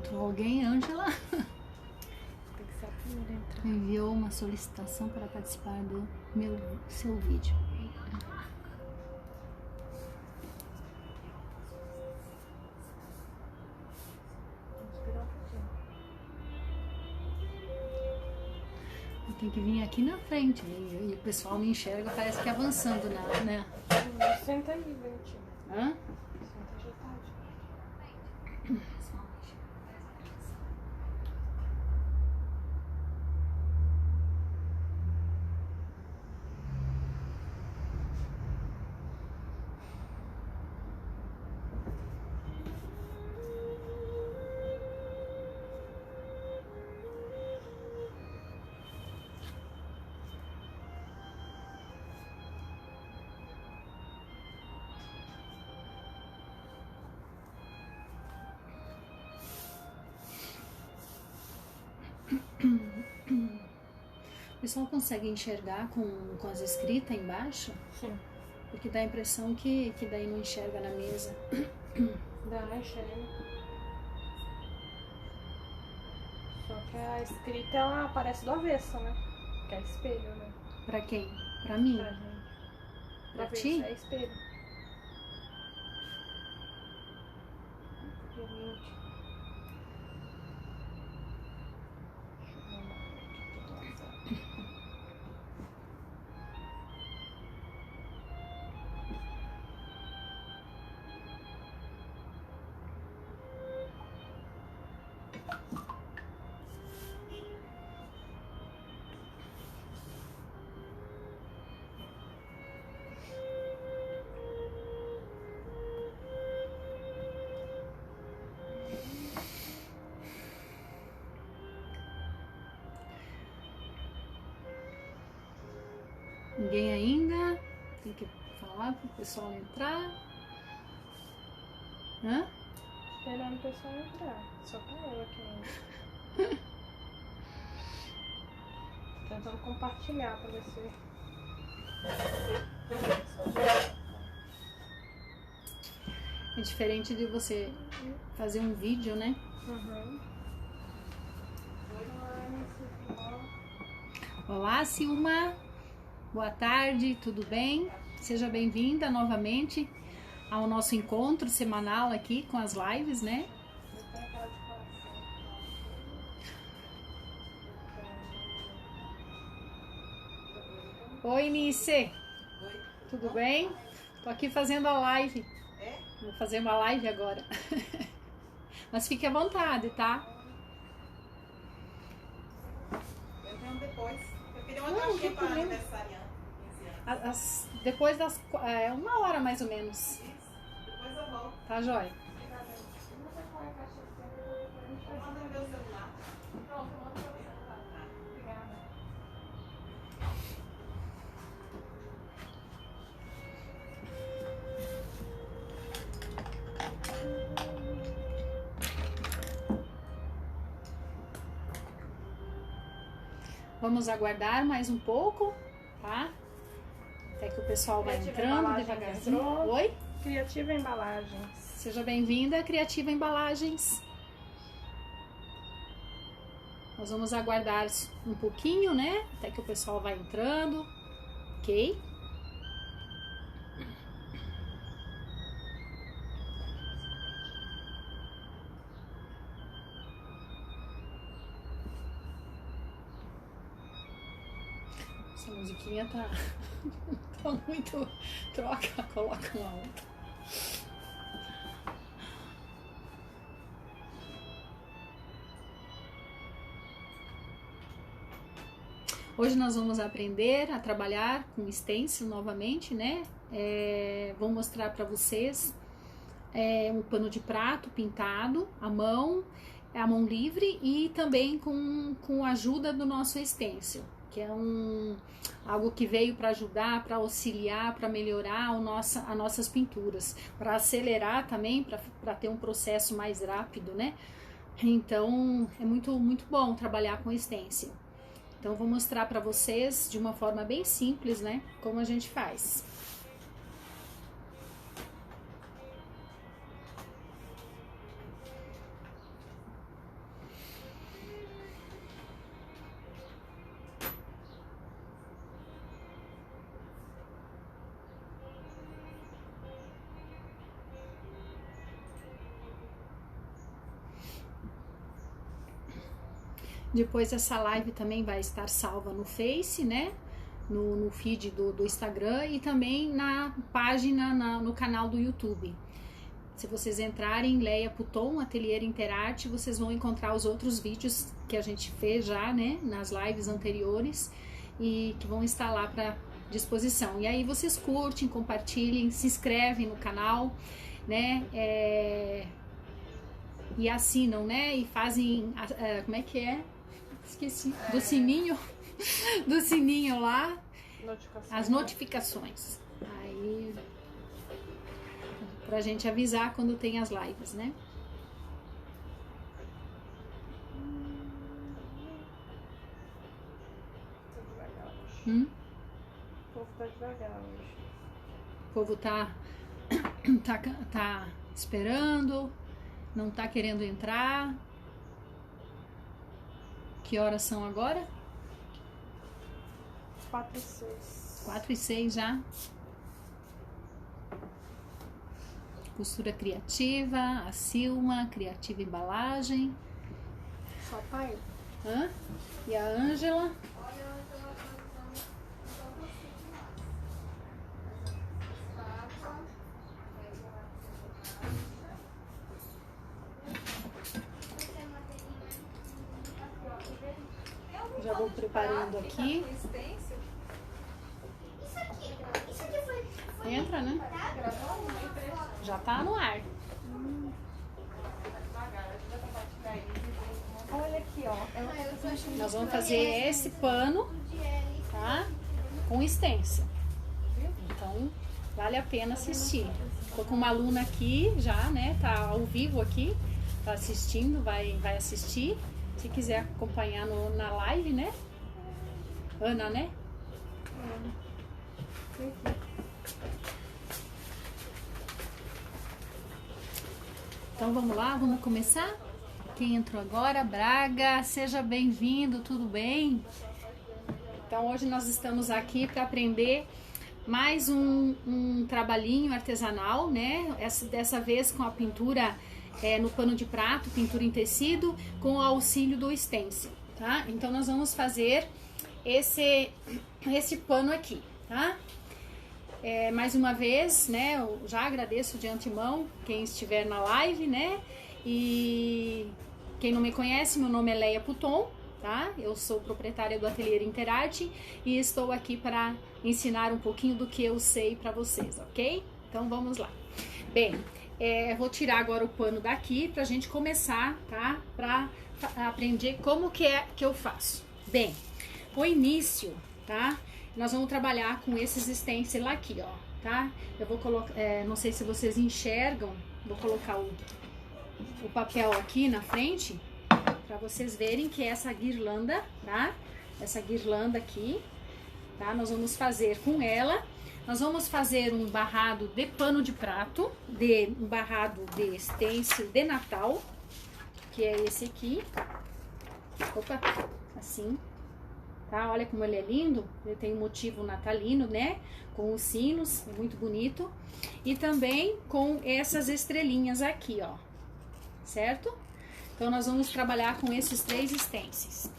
Entrou alguém, Ângela? Tem que ser a primeira a entrar. Enviou uma solicitação para participar do seu vídeo. Vamos esperar um pouquinho. Tem que vir aqui na frente. E o pessoal me enxerga, parece que avançando, né? Senta aí, Valentina. Hã? Senta já tarde. O pessoal consegue enxergar com as escritas embaixo? Sim. Porque dá a impressão que daí não enxerga na mesa. Dá, enxerga. Só que a escrita, ela aparece do avesso, né? Que é espelho, né? Pra quem? Pra mim? Pra gente. Pra Avesso ti? é espelho. Realmente. Deixa eu mandar aqui pelo WhatsApp. Ninguém ainda? Tem que falar pro pessoal entrar. Hã? Esperando o pessoal entrar. Só tá eu aqui ainda. Tentando compartilhar pra ver se. É diferente de você fazer um vídeo, né? Uhum. Olá, Silma. Boa tarde, tudo bem? Seja bem-vinda novamente ao nosso encontro semanal aqui com as lives, né? Oi, Nice. Oi. Tudo bem? Tô aqui fazendo a live. É? Vou fazer uma live agora. Mas fique à vontade, tá? Eu venho depois. Eu queria uma Não, caixinha tem para problema. aniversariante. 15 anos. Depois das 1 hora mais ou menos. Isso. Depois eu volto. Tá, joia? Manda no meu celular. Pronto, eu mando pra você. Obrigada. Vamos aguardar mais um pouco, tá? Até que o pessoal vai Criativa entrando Embalagens devagarzinho. entrou. Oi? Criativa Embalagens. Seja bem-vinda, Criativa Embalagens. Nós vamos aguardar um pouquinho, né? Até que o pessoal vai entrando. Ok? Essa musiquinha tá, tá muito... Troca, coloca uma outra. Hoje nós vamos aprender a trabalhar com stencil novamente, né? Vou mostrar para vocês um pano de prato pintado à mão, a mão livre e também com a ajuda do nosso stencil, que é algo que veio para ajudar, para auxiliar, para melhorar as nossas pinturas, para acelerar também, para ter um processo mais rápido, né? Então é muito, muito bom trabalhar com stencil. Então eu vou mostrar para vocês de uma forma bem simples, né, como a gente faz. Depois essa live também vai estar salva no Face, né? No feed do Instagram e também na página, no canal do YouTube. Se vocês entrarem em Leia Puton, Ateliê Interarte, vocês vão encontrar os outros vídeos que a gente fez já, né? Nas lives anteriores e que vão estar lá para disposição. E aí vocês curtem, compartilhem, se inscrevem no canal, né? E assinam, né? E fazem, como é que é? Esqueci, do sininho, do sininho lá, as notificações. Aí, pra gente avisar quando tem as lives, né? O povo tá devagar hoje. O povo tá esperando, não tá querendo entrar. Que horas são agora? 4:06. 4:06 já. Costura Criativa, a Silma, Criativa Embalagem. Só pai? Hã? E a Ângela. Já vou preparando aqui. Entra, né? Já tá no ar. Olha aqui, ó. Nós vamos fazer esse pano, tá? Com stencil. Então, vale a pena assistir. Tô com uma aluna aqui já, né? Tá ao vivo aqui. Tá assistindo, vai assistir. Se quiser acompanhar na live, né? Ana, né? Então vamos lá, vamos começar? Quem entrou agora? Braga, seja bem-vindo, tudo bem? Então hoje nós estamos aqui para aprender mais um trabalhinho artesanal, né? Dessa vez com a pintura no pano de prato, pintura em tecido, com o auxílio do stencil, tá? Então nós vamos fazer esse pano aqui, tá? Mais uma vez, né, eu já agradeço de antemão quem estiver na live, né, e quem não me conhece, meu nome é Leia Puton, tá? Eu sou proprietária do Ateliê Interarte e estou aqui para ensinar um pouquinho do que eu sei para vocês, ok? Então vamos lá. Bem, vou tirar agora o pano daqui pra gente começar, tá? Pra aprender como que eu faço. Bem, o início, tá? Nós vamos trabalhar com esses stencil aqui, ó, tá? Eu vou colocar, não sei se vocês enxergam, vou colocar o papel aqui na frente para vocês verem que é essa guirlanda, tá? Essa guirlanda aqui, tá? Nós vamos fazer com ela, nós vamos fazer um barrado de pano de prato, um barrado de stencil de Natal, que é esse aqui, opa, assim. Tá? Olha como ele é lindo, ele tem um motivo natalino, né? Com os sinos, é muito bonito. E também com essas estrelinhas aqui, ó. Certo? Então, nós vamos trabalhar com esses 3 stencils.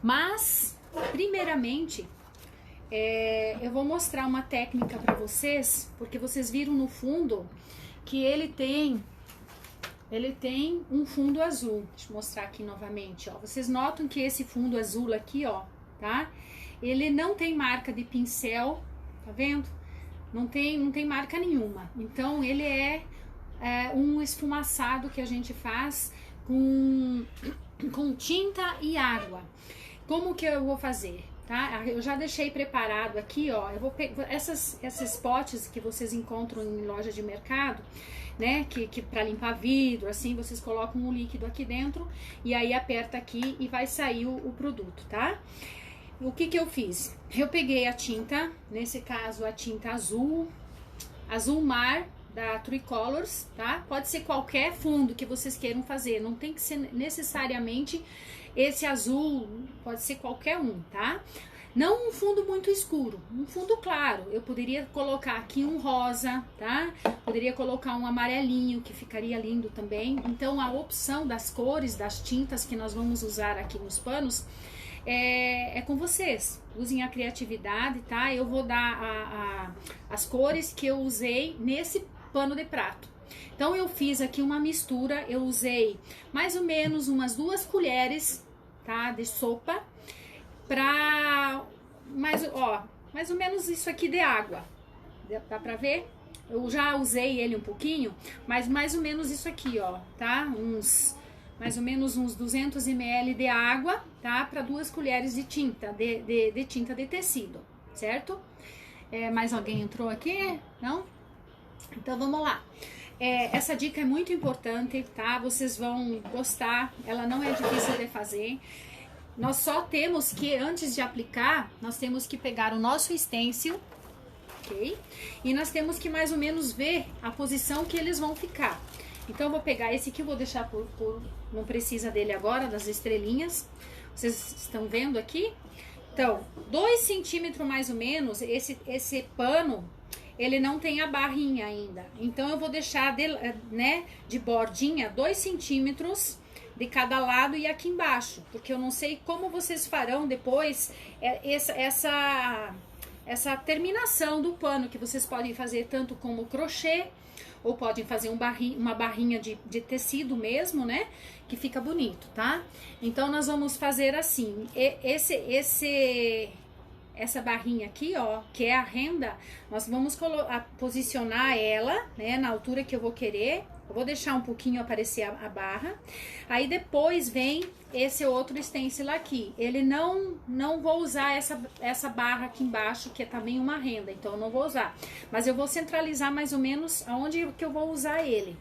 Mas, primeiramente, eu vou mostrar uma técnica para vocês, porque vocês viram no fundo que ele tem um fundo azul. Deixa eu mostrar aqui novamente, ó. Vocês notam que esse fundo azul aqui, ó, tá? Ele não tem marca de pincel, tá vendo? Não tem marca nenhuma. Então ele é um esfumaçado que a gente faz com tinta e água. Como que eu vou fazer, tá? Eu já deixei preparado aqui, ó. Eu vou pegar esses potes que vocês encontram em loja de mercado, né? Que para limpar vidro, assim, vocês colocam um líquido aqui dentro e aí aperta aqui e vai sair o produto, tá? O que eu fiz? Eu peguei a tinta, nesse caso a tinta azul mar da Tricolors, tá? Pode ser qualquer fundo que vocês queiram fazer, não tem que ser necessariamente esse azul, pode ser qualquer um, tá? Não um fundo muito escuro, um fundo claro. Eu poderia colocar aqui um rosa, tá? Poderia colocar um amarelinho, que ficaria lindo também. Então, a opção das cores, das tintas que nós vamos usar aqui nos panos é com vocês. Usem a criatividade, tá? Eu vou dar as cores que eu usei nesse pano de prato. Então, eu fiz aqui uma mistura. Eu usei mais ou menos umas 2 colheres, tá? De sopa. Mais ou menos isso aqui de água. Dá pra ver? Eu já usei ele um pouquinho, mas mais ou menos isso aqui, ó, tá? Mais ou menos uns 200 ml de água, tá? Para 2 colheres de tinta, de tinta de tecido, certo? Mais alguém entrou aqui? Não? Então vamos lá. Essa dica é muito importante, tá? Vocês vão gostar, ela não é difícil de fazer. Nós só temos que, antes de aplicar, nós temos que pegar o nosso stencil, ok? E nós temos que mais ou menos ver a posição que eles vão ficar. Então, eu vou pegar esse aqui, vou deixar não precisa dele agora, das estrelinhas. Vocês estão vendo aqui? Então, 2 centímetros mais ou menos, esse pano, ele não tem a barrinha ainda. Então, eu vou deixar, de bordinha, 2 centímetros de cada lado e aqui embaixo, porque eu não sei como vocês farão depois essa terminação do pano, que vocês podem fazer tanto como crochê, ou podem fazer uma barrinha de tecido mesmo, né, que fica bonito, tá? Então, nós vamos fazer assim, essa barrinha aqui, ó, que é a renda, nós vamos posicionar ela, né, na altura que eu vou querer. Eu vou deixar um pouquinho aparecer a barra. Aí depois vem esse outro stencil aqui. Ele não vou usar essa barra aqui embaixo, que é também uma renda, então eu não vou usar. Mas eu vou centralizar mais ou menos aonde que eu vou usar ele,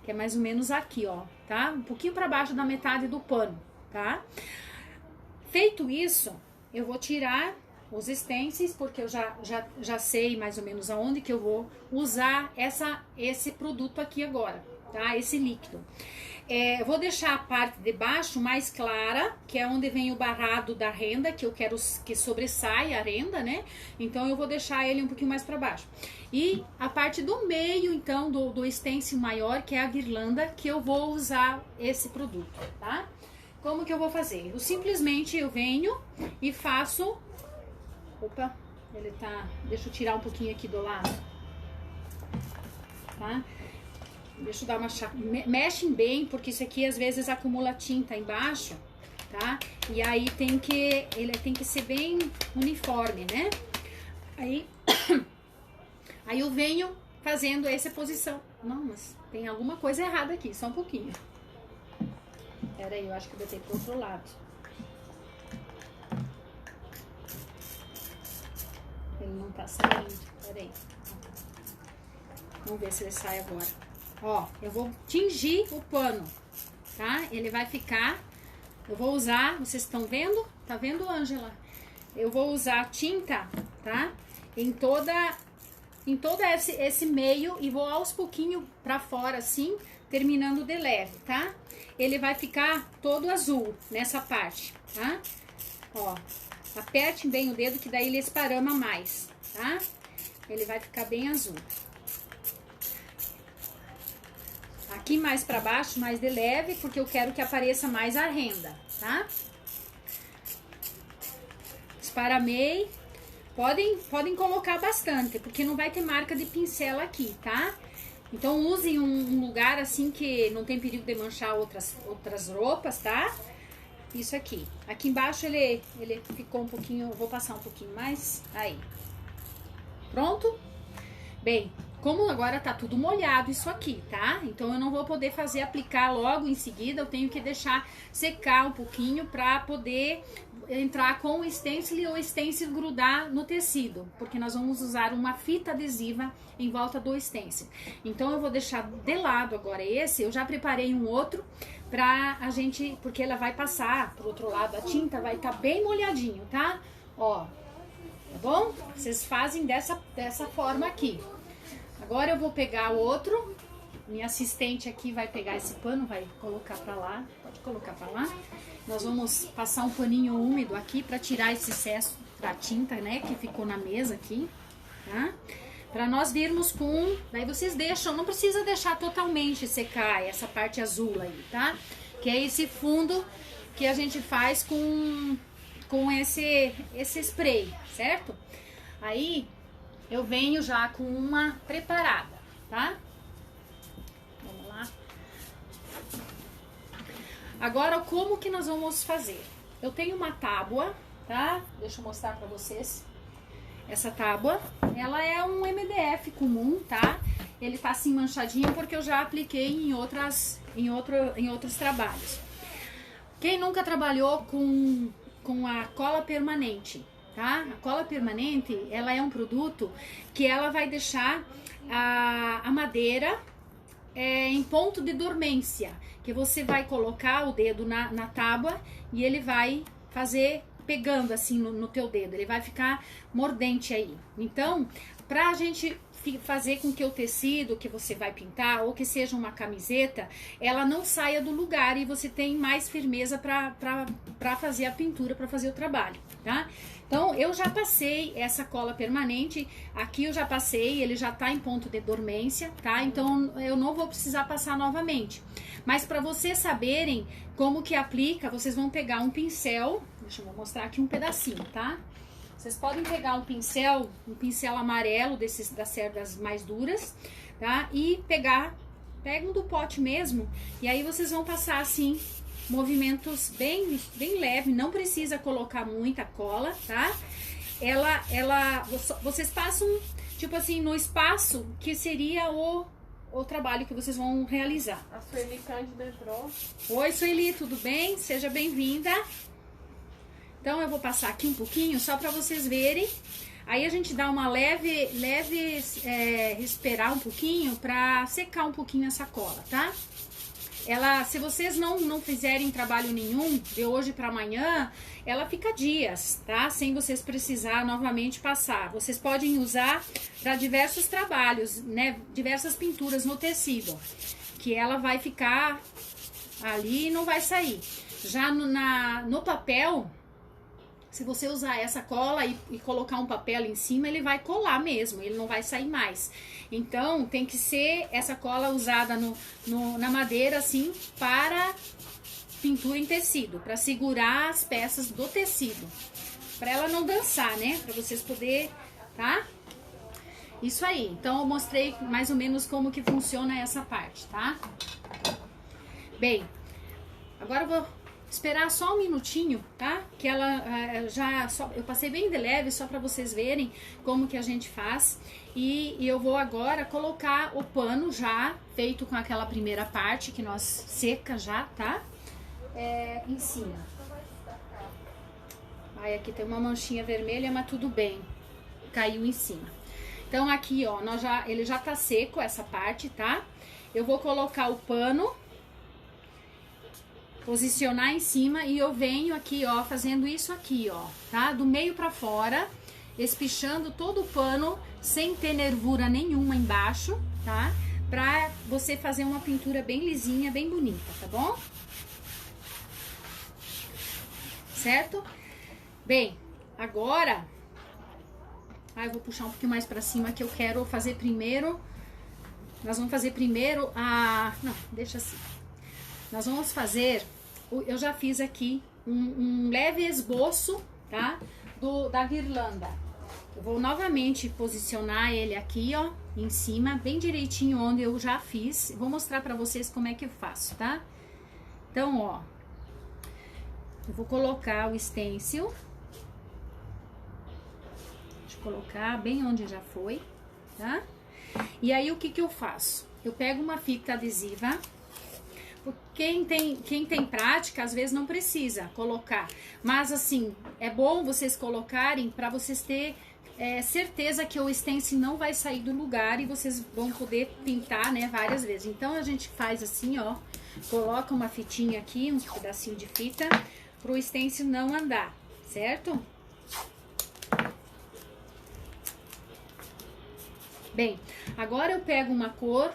que é mais ou menos aqui, ó, tá? Um pouquinho para baixo da metade do pano, tá? Feito isso, eu vou tirar os stencils, porque eu já sei mais ou menos aonde que eu vou usar esse produto aqui agora, tá? Esse líquido. Eu vou deixar a parte de baixo mais clara, que é onde vem o barrado da renda, que eu quero que sobressaia a renda, né? Então, eu vou deixar ele um pouquinho mais para baixo. E a parte do meio, então, do stencil maior, que é a guirlanda, que eu vou usar esse produto, tá? Como que eu vou fazer? Simplesmente eu venho e faço... Opa, ele tá... Deixa eu tirar um pouquinho aqui do lado. Tá? Deixa eu dar uma... Mexem bem, porque isso aqui às vezes acumula tinta embaixo, tá? E aí ele tem que ser bem uniforme, né? Aí eu venho fazendo essa posição. Não, mas tem alguma coisa errada aqui, só um pouquinho. Pera aí, eu acho que eu botei pro outro lado. Ele não tá saindo, peraí. Vamos ver se ele sai agora. Ó, eu vou tingir o pano, tá? Ele vai ficar... Eu vou usar, vocês estão vendo? Tá vendo, Ângela? Eu vou usar tinta, tá? Em todo esse meio e vou aos pouquinhos pra fora, assim, terminando de leve, tá? Ele vai ficar todo azul nessa parte, tá? Ó. Aperte bem o dedo, que daí ele esparama mais, tá? Ele vai ficar bem azul. Aqui mais pra baixo, mais de leve, porque eu quero que apareça mais a renda, tá? Esparamei. Podem colocar bastante, porque não vai ter marca de pincel aqui, tá? Então, usem um lugar assim que não tem perigo de manchar outras roupas, tá? Isso aqui. Aqui embaixo ele ficou um pouquinho... Vou passar um pouquinho mais. Aí. Pronto? Bem, como agora tá tudo molhado isso aqui, tá? Então eu não vou poder aplicar logo em seguida. Eu tenho que deixar secar um pouquinho pra poder entrar com o stencil e o stencil grudar no tecido. Porque nós vamos usar uma fita adesiva em volta do stencil. Então eu vou deixar de lado agora esse. Eu já preparei um outro pra a gente, porque ela vai passar pro outro lado, a tinta vai estar bem molhadinho, tá? Ó, tá bom? Vocês fazem dessa forma aqui. Agora eu vou pegar o outro, minha assistente aqui vai pegar esse pano, vai colocar pra lá, pode colocar pra lá. Nós vamos passar um paninho úmido aqui pra tirar esse excesso da tinta, né, que ficou na mesa aqui, tá? Pra nós virmos com... Daí vocês deixam, não precisa deixar totalmente secar essa parte azul aí, tá? Que é esse fundo que a gente faz com esse spray, certo? Aí eu venho já com uma preparada, tá? Vamos lá. Agora, como que nós vamos fazer? Eu tenho uma tábua, tá? Deixa eu mostrar pra vocês. Essa tábua, ela é um MDF comum, tá? Ele tá assim manchadinho porque eu já apliquei em outros trabalhos. Quem nunca trabalhou com a cola permanente, tá? A cola permanente, ela é um produto que ela vai deixar a madeira em ponto de dormência, que você vai colocar o dedo na tábua e ele vai fazer pegando assim no teu dedo, ele vai ficar mordente aí. Então, pra gente fazer com que o tecido que você vai pintar, ou que seja uma camiseta, ela não saia do lugar e você tem mais firmeza pra fazer a pintura, pra fazer o trabalho, tá? Então, eu já passei essa cola permanente, aqui eu já passei, ele já tá em ponto de dormência, tá? Então, eu não vou precisar passar novamente. Mas para vocês saberem como que aplica, vocês vão pegar um pincel, deixa eu mostrar aqui um pedacinho, tá? Vocês podem pegar um pincel amarelo das cerdas mais duras, tá? E pegam do pote mesmo, e aí vocês vão passar assim, movimentos bem leve, não precisa colocar muita cola, tá? Vocês passam, tipo assim, no espaço que seria o trabalho que vocês vão realizar. A Sueli Cândida entrou. Oi, Sueli, tudo bem? Seja bem-vinda. Então, eu vou passar aqui um pouquinho, só para vocês verem. Aí a gente dá uma leve esperar um pouquinho para secar um pouquinho essa cola, tá? Se vocês não fizerem trabalho nenhum de hoje para amanhã, ela fica dias, tá? Sem vocês precisar novamente passar. Vocês podem usar para diversos trabalhos, né? Diversas pinturas no tecido, que ela vai ficar ali e não vai sair. Já no papel, se você usar essa cola e colocar um papel em cima, ele vai colar mesmo, ele não vai sair mais. Então, tem que ser essa cola usada na madeira, assim, para pintura em tecido, para segurar as peças do tecido, para ela não dançar, né? Para vocês poderem, tá? Isso aí. Então, eu mostrei mais ou menos como que funciona essa parte, tá? Bem, agora eu vou esperar só um minutinho, tá? Que ela eu passei bem de leve só para vocês verem como que a gente faz. E eu vou agora colocar o pano já feito com aquela primeira parte que nós seca já, tá? Em cima. Aí aqui tem uma manchinha vermelha, mas tudo bem. Caiu em cima. Então aqui, ó, ele já tá seco essa parte, tá? Eu vou colocar o pano, posicionar em cima e eu venho aqui, ó, fazendo isso aqui, ó, tá? Do meio pra fora, espichando todo o pano sem ter nervura nenhuma embaixo, tá? Pra você fazer uma pintura bem lisinha, bem bonita, tá bom? Certo? Bem, agora... eu vou puxar um pouquinho mais pra cima que eu quero fazer primeiro... Nós vamos fazer primeiro a... Não, deixa assim. Nós vamos fazer... Eu já fiz aqui um leve esboço, tá? Da guirlanda. Eu vou novamente posicionar ele aqui, ó, em cima, bem direitinho onde eu já fiz. Vou mostrar pra vocês como é que eu faço, tá? Então, ó, eu vou colocar o stencil. Deixa eu colocar bem onde já foi, tá? E aí, o que que eu faço? Eu pego uma fita adesiva. Quem tem prática, às vezes não precisa colocar. Mas, assim, é bom vocês colocarem para vocês terem certeza que o stencil não vai sair do lugar e vocês vão poder pintar, né, várias vezes. Então, a gente faz assim, ó, coloca uma fitinha aqui, um pedacinho de fita, pro stencil não andar, certo? Bem, agora eu pego uma cor,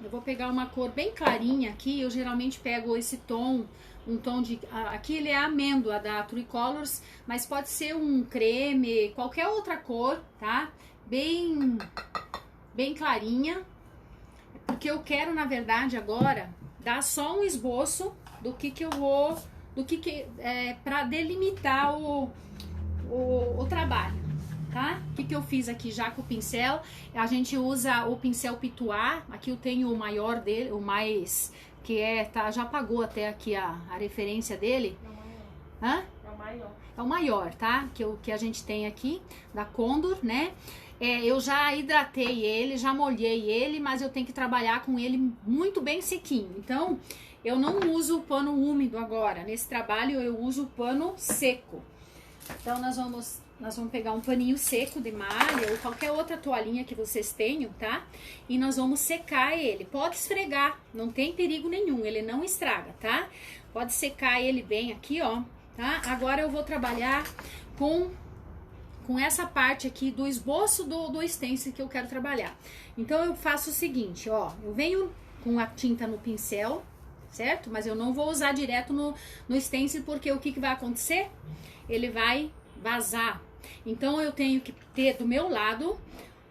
eu vou pegar uma cor bem clarinha aqui, eu geralmente pego esse tom um tom de... Aqui ele é amêndoa da Tricolors, mas pode ser um creme, qualquer outra cor, tá? Bem clarinha. Porque eu quero, na verdade, agora, dar só um esboço do que eu vou... para delimitar o trabalho, tá? O que eu fiz aqui já com o pincel? A gente usa o pincel Pituá. Aqui eu tenho o maior dele, o mais... que já apagou até aqui a referência dele. É o maior. Hã? É o maior. É o maior, tá? Que a gente tem aqui, da Condor, né? Eu já hidratei ele, já molhei ele, mas eu tenho que trabalhar com ele muito bem sequinho. Então, eu não uso o pano úmido agora. Nesse trabalho, eu uso o pano seco. Então, nós vamos pegar um paninho seco de malha ou qualquer outra toalhinha que vocês tenham, tá? E nós vamos secar ele. Pode esfregar, não tem perigo nenhum, ele não estraga, tá? Pode secar ele bem aqui, ó, tá? Agora eu vou trabalhar com essa parte aqui do esboço do stencil que eu quero trabalhar. Então, eu faço o seguinte, ó, eu venho com a tinta no pincel, certo? Mas eu não vou usar direto no stencil, porque o que vai acontecer? Ele vai vazar. Então, eu tenho que ter do meu lado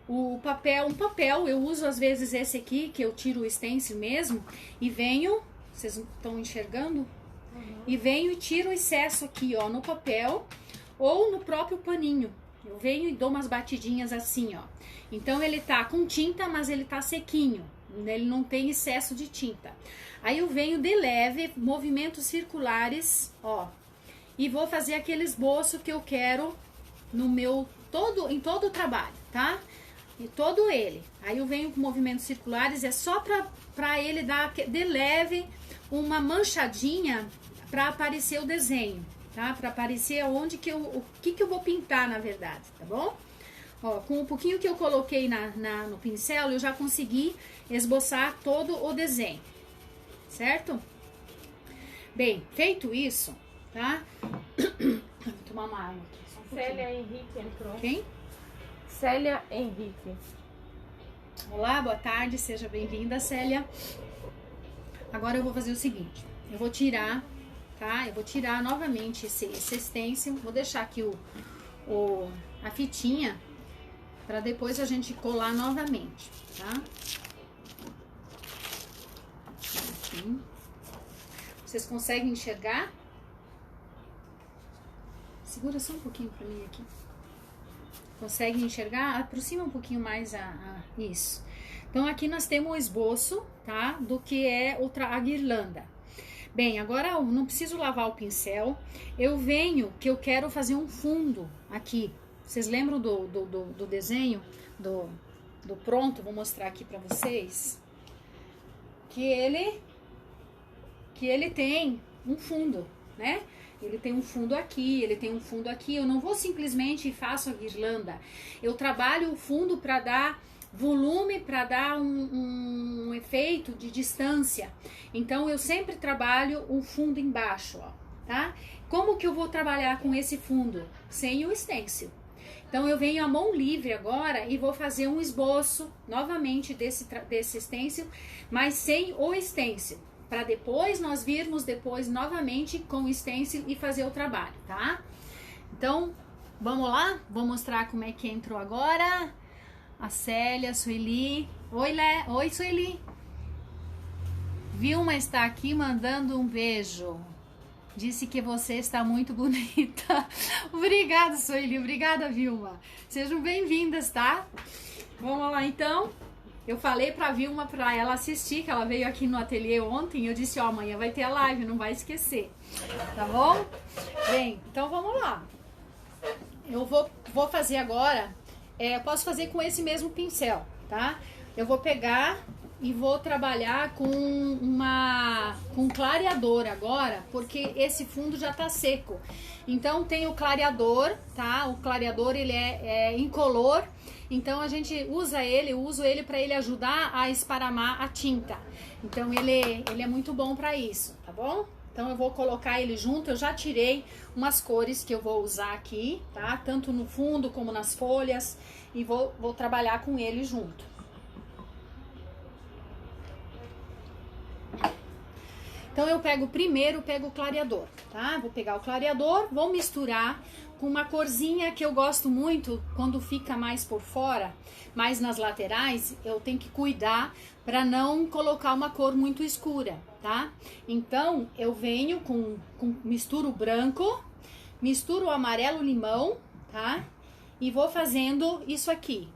um papel, eu uso às vezes esse aqui, que eu tiro o stencil mesmo, e venho, vocês estão enxergando? E venho e tiro o excesso aqui, ó, no papel, ou no próprio paninho. Eu venho e dou umas batidinhas assim, ó. Então, ele tá com tinta, mas ele tá sequinho. Ele não tem excesso de tinta. Aí, eu venho de leve, movimentos circulares, ó. E vou fazer aquele esboço que eu quero em todo o trabalho, tá? E todo ele. Aí, eu venho com movimentos circulares, é só pra ele dar de leve uma manchadinha pra aparecer o desenho. Tá? Para aparecer onde o que eu vou pintar, na verdade, tá bom? Ó, com um pouquinho que eu coloquei no pincel, eu já consegui esboçar todo o desenho, certo? Bem, feito isso, tá? Vou tomar uma água aqui, só um pouquinho. Célia Henrique entrou. Quem? Célia Henrique. Olá, boa tarde, seja bem-vinda, Célia. Agora eu vou fazer o seguinte, eu vou tirar... Tá? Eu vou tirar novamente esse stencil, vou deixar aqui a fitinha para depois a gente colar novamente, tá? Aqui. Vocês conseguem enxergar? Segura só um pouquinho para mim aqui. Conseguem enxergar? Aproxima um pouquinho mais isso. Então aqui nós temos o esboço, tá? Do que é a guirlanda. Bem, agora eu não preciso lavar o pincel, que eu quero fazer um fundo aqui. Vocês lembram do desenho, do pronto? Vou mostrar aqui pra vocês. Que ele tem um fundo, né? Ele tem um fundo aqui, ele tem um fundo aqui. Eu não vou simplesmente faço a guirlanda. Eu trabalho o fundo para dar volume, para dar um efeito de distância. Então, eu sempre trabalho o fundo embaixo, ó, tá? Como que eu vou trabalhar com esse fundo? Sem o stencil. Então, eu venho à mão livre agora e vou fazer um esboço, novamente, desse stencil, mas sem o stencil. Para depois, nós virmos depois, novamente, com o stencil e fazer o trabalho, tá? Então, vamos lá? Vou mostrar como é que entrou agora. A Célia, Sueli. Oi, Sueli. Vilma está aqui mandando um beijo. Disse que você está muito bonita. Obrigada, Sueli. Obrigada, Vilma. Sejam bem-vindas, tá? Vamos lá, então. Eu falei pra Vilma pra ela assistir, que ela veio aqui no ateliê ontem. Eu disse, ó, amanhã vai ter a live, não vai esquecer. Tá bom? Bem, então vamos lá. Eu vou fazer agora... eu posso fazer com esse mesmo pincel, tá? Eu vou pegar e vou trabalhar com um clareador agora, porque esse fundo já tá seco. Então tem o clareador, tá? O clareador ele é incolor, então a gente uso ele para ele ajudar a esparramar a tinta. Então ele é muito bom para isso, tá bom? Então eu vou colocar ele junto, eu já tirei umas cores que eu vou usar aqui, tá? Tanto no fundo como nas folhas, e vou trabalhar com ele junto. Então eu pego primeiro, o clareador, tá? Vou pegar o clareador, vou misturar com uma corzinha que eu gosto muito quando fica mais por fora, mais nas laterais, eu tenho que cuidar para não colocar uma cor muito escura, tá? Então eu venho misturo o branco, misturo o amarelo limão, tá? E vou fazendo isso aqui.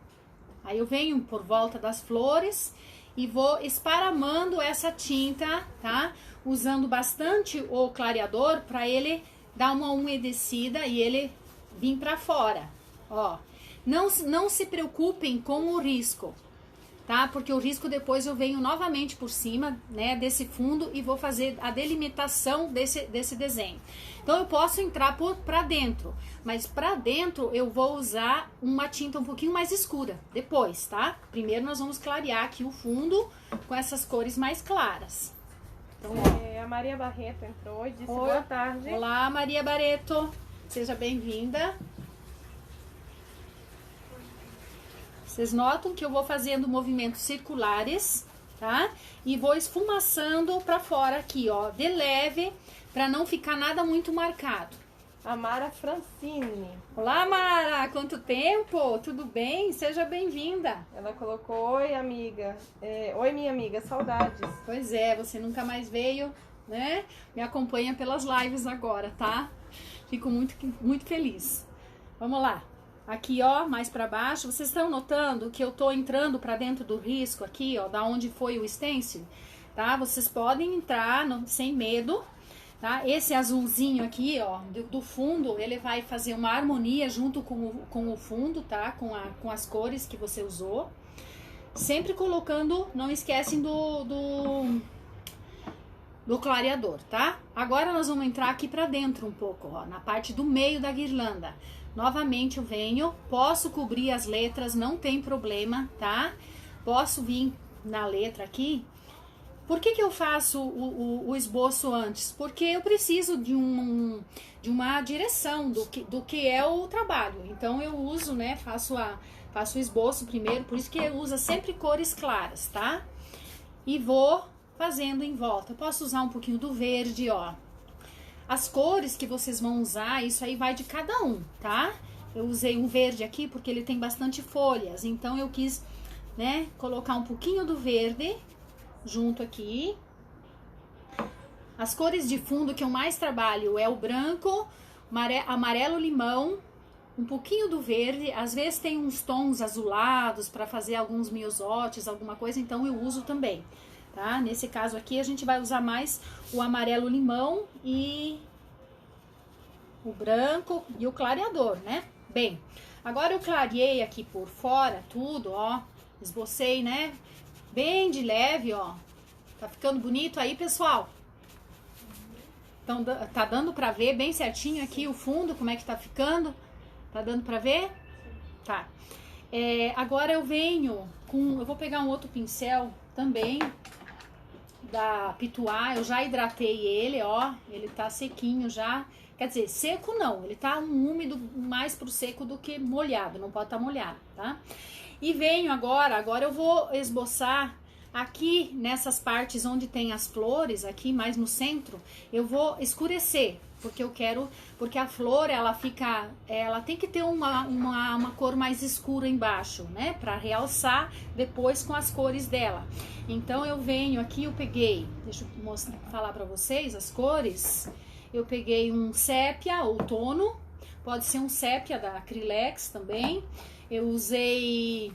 Aí eu venho por volta das flores e vou esparramando essa tinta, tá? Usando bastante o clareador para ele dar uma umedecida e ele vir para fora, ó. Não se preocupem com o risco, tá? Porque o risco depois eu venho novamente por cima, né, desse fundo e vou fazer a delimitação desse desenho. Então eu posso entrar para dentro, mas para dentro eu vou usar uma tinta um pouquinho mais escura depois, tá? Primeiro nós vamos clarear aqui o fundo com essas cores mais claras. Então, a Maria Barreto entrou e disse Oi. boa tarde. Olá, Maria Barreto, seja bem-vinda. Vocês notam que eu vou fazendo movimentos circulares, tá? E vou esfumaçando para fora aqui, ó, de leve, para não ficar nada muito marcado. A Mara Francine. Olá, Mara, quanto tempo? Tudo bem? Seja bem-vinda. Ela colocou, oi amiga, oi minha amiga, saudades. Pois é, você nunca mais veio, né? Me acompanha pelas lives agora, tá? Fico muito, muito feliz. Vamos lá. Aqui, ó, mais para baixo. Vocês estão notando que eu tô entrando para dentro do risco aqui, ó, da onde foi o stencil, tá? Vocês podem entrar sem medo, tá? Esse azulzinho aqui, ó, do fundo, ele vai fazer uma harmonia junto com o fundo, tá? Com as cores que você usou. Sempre colocando, não esquecem do clareador, tá? Agora nós vamos entrar aqui pra dentro um pouco, ó, na parte do meio da guirlanda. Novamente eu venho, posso cobrir as letras, não tem problema, tá? Posso vir na letra aqui. Por que eu faço o esboço antes? Porque eu preciso de uma direção do que é o trabalho. Então eu uso, né, faço o esboço primeiro, por isso que eu uso sempre cores claras, tá? E vou fazendo em volta. Eu posso usar um pouquinho do verde, ó. As cores que vocês vão usar, isso aí vai de cada um, tá? Eu usei um verde aqui porque ele tem bastante folhas, então eu quis, né, colocar um pouquinho do verde junto aqui. As cores de fundo que eu mais trabalho é o branco, amarelo limão, um pouquinho do verde, às vezes tem uns tons azulados para fazer alguns miosotes, alguma coisa, então eu uso também, tá? Nesse caso aqui a gente vai usar mais o amarelo limão e o branco e o clareador, né? Bem, agora eu clareei aqui por fora tudo, ó, esbocei, né? Bem de leve, ó. Tá ficando bonito aí, pessoal? Então, tá dando pra ver bem certinho aqui o fundo, como é que tá ficando? Tá dando pra ver? Tá. Agora eu venho eu vou pegar um outro pincel também, da Pituá, eu já hidratei ele, ó. Ele tá sequinho já. Quer dizer, seco não, ele tá úmido mais pro seco do que molhado, não pode estar molhado, tá? E venho agora eu vou esboçar aqui nessas partes onde tem as flores, aqui mais no centro, eu vou escurecer, porque a flor, ela tem que ter uma cor mais escura embaixo, né, para realçar depois com as cores dela. Então eu venho aqui, eu peguei, deixa eu falar para vocês as cores, eu peguei um sépia outono, pode ser um sépia da Acrylex também, eu usei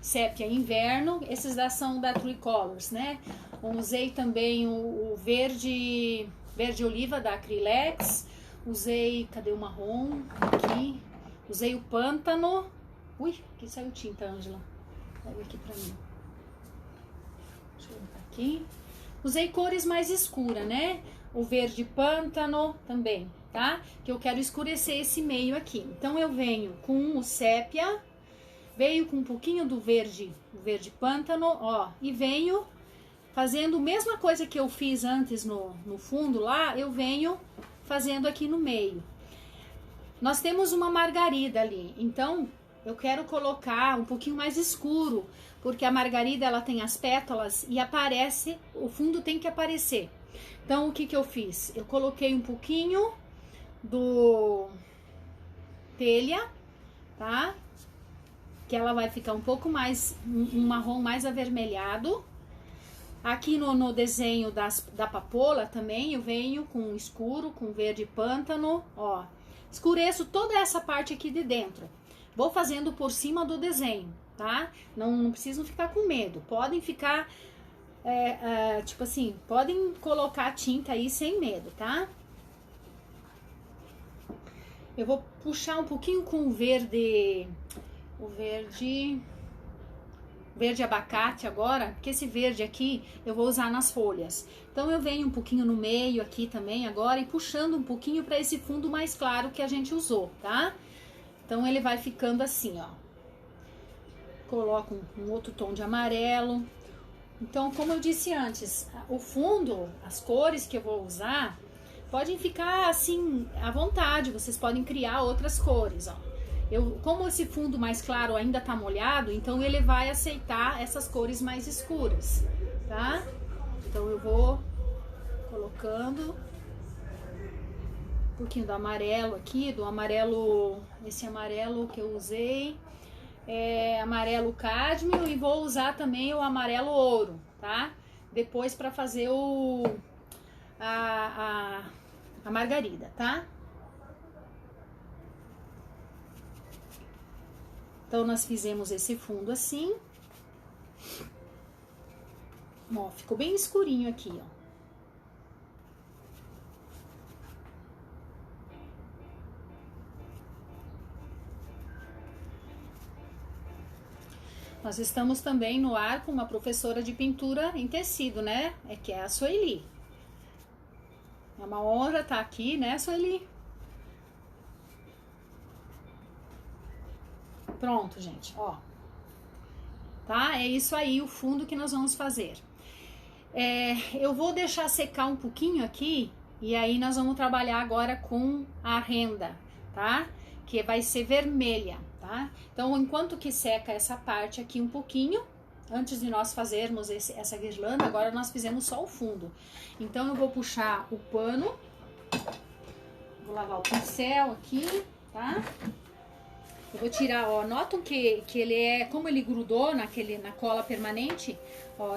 sépia inverno, esses são da Tricolors, né? Eu usei também o verde oliva da Acrylex, usei, cadê o marrom? Aqui, usei o pântano, ui, aqui saiu tinta, Ângela, saiu aqui pra mim, deixa eu botar aqui, usei cores mais escuras, né? O verde pântano também, tá? Que eu quero escurecer esse meio aqui. Então eu venho com o sépia, venho com um pouquinho do verde pântano, ó, e venho fazendo a mesma coisa que eu fiz antes no fundo lá, eu venho fazendo aqui no meio. Nós temos uma margarida ali, então eu quero colocar um pouquinho mais escuro, porque a margarida ela tem as pétalas e aparece, o fundo tem que aparecer. Então o que eu fiz? Eu coloquei um pouquinho do telha, tá? Que ela vai ficar um pouco mais, um marrom mais avermelhado. Aqui no desenho da papoula também eu venho com escuro, com verde pântano, ó. Escureço toda essa parte aqui de dentro. Vou fazendo por cima do desenho, tá? Não precisam ficar com medo. Podem ficar, tipo assim, podem colocar tinta aí sem medo, tá? Eu vou puxar um pouquinho com o verde abacate agora, porque esse verde aqui eu vou usar nas folhas. Então eu venho um pouquinho no meio aqui também agora e puxando um pouquinho para esse fundo mais claro que a gente usou, tá? Então ele vai ficando assim, ó. Coloco um outro tom de amarelo. Então, como eu disse antes, o fundo, as cores que eu vou usar, podem ficar assim à vontade, vocês podem criar outras cores, ó. Como esse fundo mais claro ainda tá molhado, então ele vai aceitar essas cores mais escuras, tá? Então eu vou colocando um pouquinho do amarelo aqui, esse amarelo que eu usei, amarelo cádmio, e vou usar também o amarelo ouro, tá? Depois para fazer a margarida, tá? Então, nós fizemos esse fundo assim. Ó, ficou bem escurinho aqui, ó. Nós estamos também no ar com uma professora de pintura em tecido, né? Que é a Sueli. É uma honra estar aqui, né, Sueli? Pronto, gente, ó. Tá? É isso aí o fundo que nós vamos fazer. Eu vou deixar secar um pouquinho aqui e aí nós vamos trabalhar agora com a renda, tá? Que vai ser vermelha, tá? Então, enquanto que seca essa parte aqui um pouquinho, antes de nós fazermos essa guirlanda, agora nós fizemos só o fundo. Então, eu vou puxar o pano, vou lavar o pincel aqui, tá? Eu vou tirar, ó, notam que ele como ele grudou na cola permanente, ó,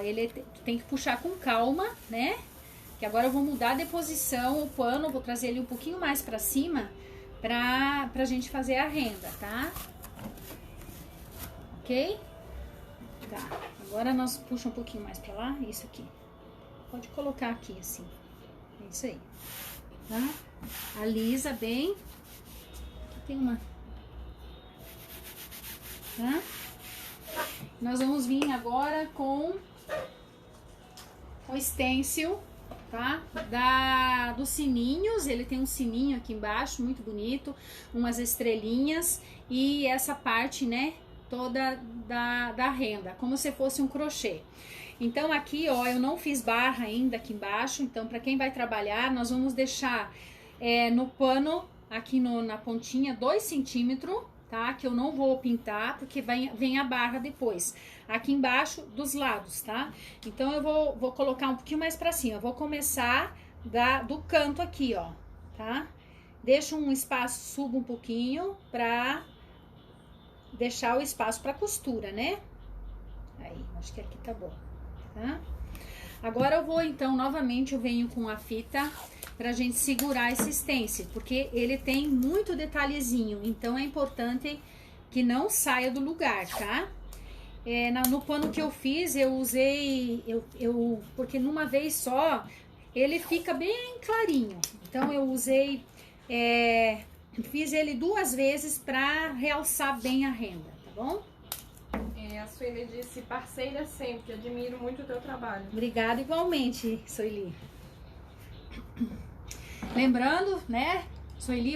tem que puxar com calma, né? Que agora eu vou mudar de posição o pano, vou trazer ele um pouquinho mais pra cima pra gente fazer a renda, tá? Ok? Tá, agora nós puxa um pouquinho mais pra lá, isso aqui. Pode colocar aqui, assim. É isso aí, tá? Alisa bem. Aqui tem uma... Tá? Nós vamos vir agora com o stencil, tá? Dos sininhos, ele tem um sininho aqui embaixo, muito bonito, umas estrelinhas e essa parte, né, toda da renda, como se fosse um crochê. Então aqui, ó, eu não fiz barra ainda aqui embaixo, então para quem vai trabalhar, nós vamos deixar no pano, aqui na pontinha, 2 centímetros, tá? Que eu não vou pintar, porque vem a barra depois. Aqui embaixo, dos lados, tá? Então, eu vou colocar um pouquinho mais pra cima. Eu vou começar do canto aqui, ó, tá? Deixo um espaço, subo um pouquinho pra deixar o espaço pra costura, né? Aí, acho que aqui tá bom, tá? Agora eu vou, então, novamente, eu venho com a fita pra gente segurar esse stencil, porque ele tem muito detalhezinho, então é importante que não saia do lugar, tá? No pano que eu fiz, eu usei, porque numa vez só, ele fica bem clarinho, então eu usei, fiz ele 2 vezes pra realçar bem a renda, tá bom? A Sueli disse, parceira sempre, admiro muito o teu trabalho. Obrigada igualmente, Sueli. Lembrando, né, Sueli,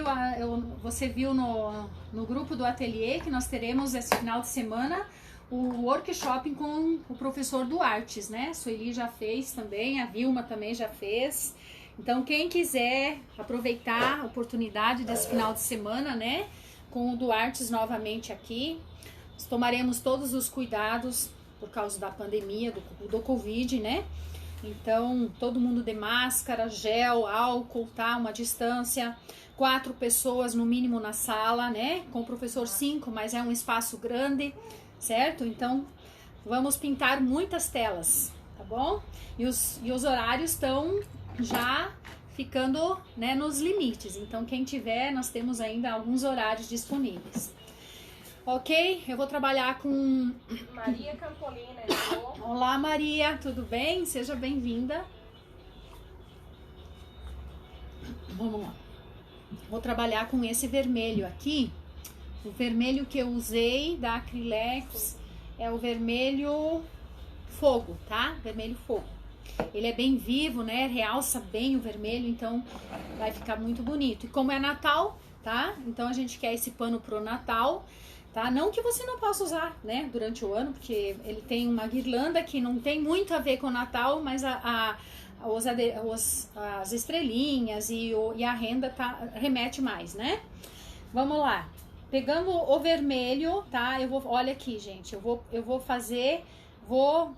você viu no grupo do ateliê que nós teremos esse final de semana o workshop com o professor Duartes, né? Sueli já fez também, a Vilma também já fez. Então, quem quiser aproveitar a oportunidade desse final de semana, né, com o Duartes novamente aqui. Nós tomaremos todos os cuidados por causa da pandemia, do Covid, né? Então, todo mundo de máscara, gel, álcool, tá? Uma distância, 4 pessoas no mínimo na sala, né? Com o professor 5, mas é um espaço grande, certo? Então, vamos pintar muitas telas, tá bom? E os horários estão já ficando, né, nos limites. Então, quem tiver, nós temos ainda alguns horários disponíveis. Ok? Eu vou trabalhar com... Maria Campolina. Olá, Maria, tudo bem? Seja bem-vinda. Vamos lá. Vou trabalhar com esse vermelho aqui. O vermelho que eu usei da Acrylex é o vermelho fogo, tá? Vermelho fogo. Ele é bem vivo, né? Realça bem o vermelho, então vai ficar muito bonito. E como é Natal, tá? Então a gente quer esse pano pro Natal. Tá? Não que você não possa usar, né, durante o ano, porque ele tem uma guirlanda que não tem muito a ver com o Natal, mas as estrelinhas e a renda remete mais, né? Vamos lá. Pegando o vermelho, tá? Olha aqui, gente, eu vou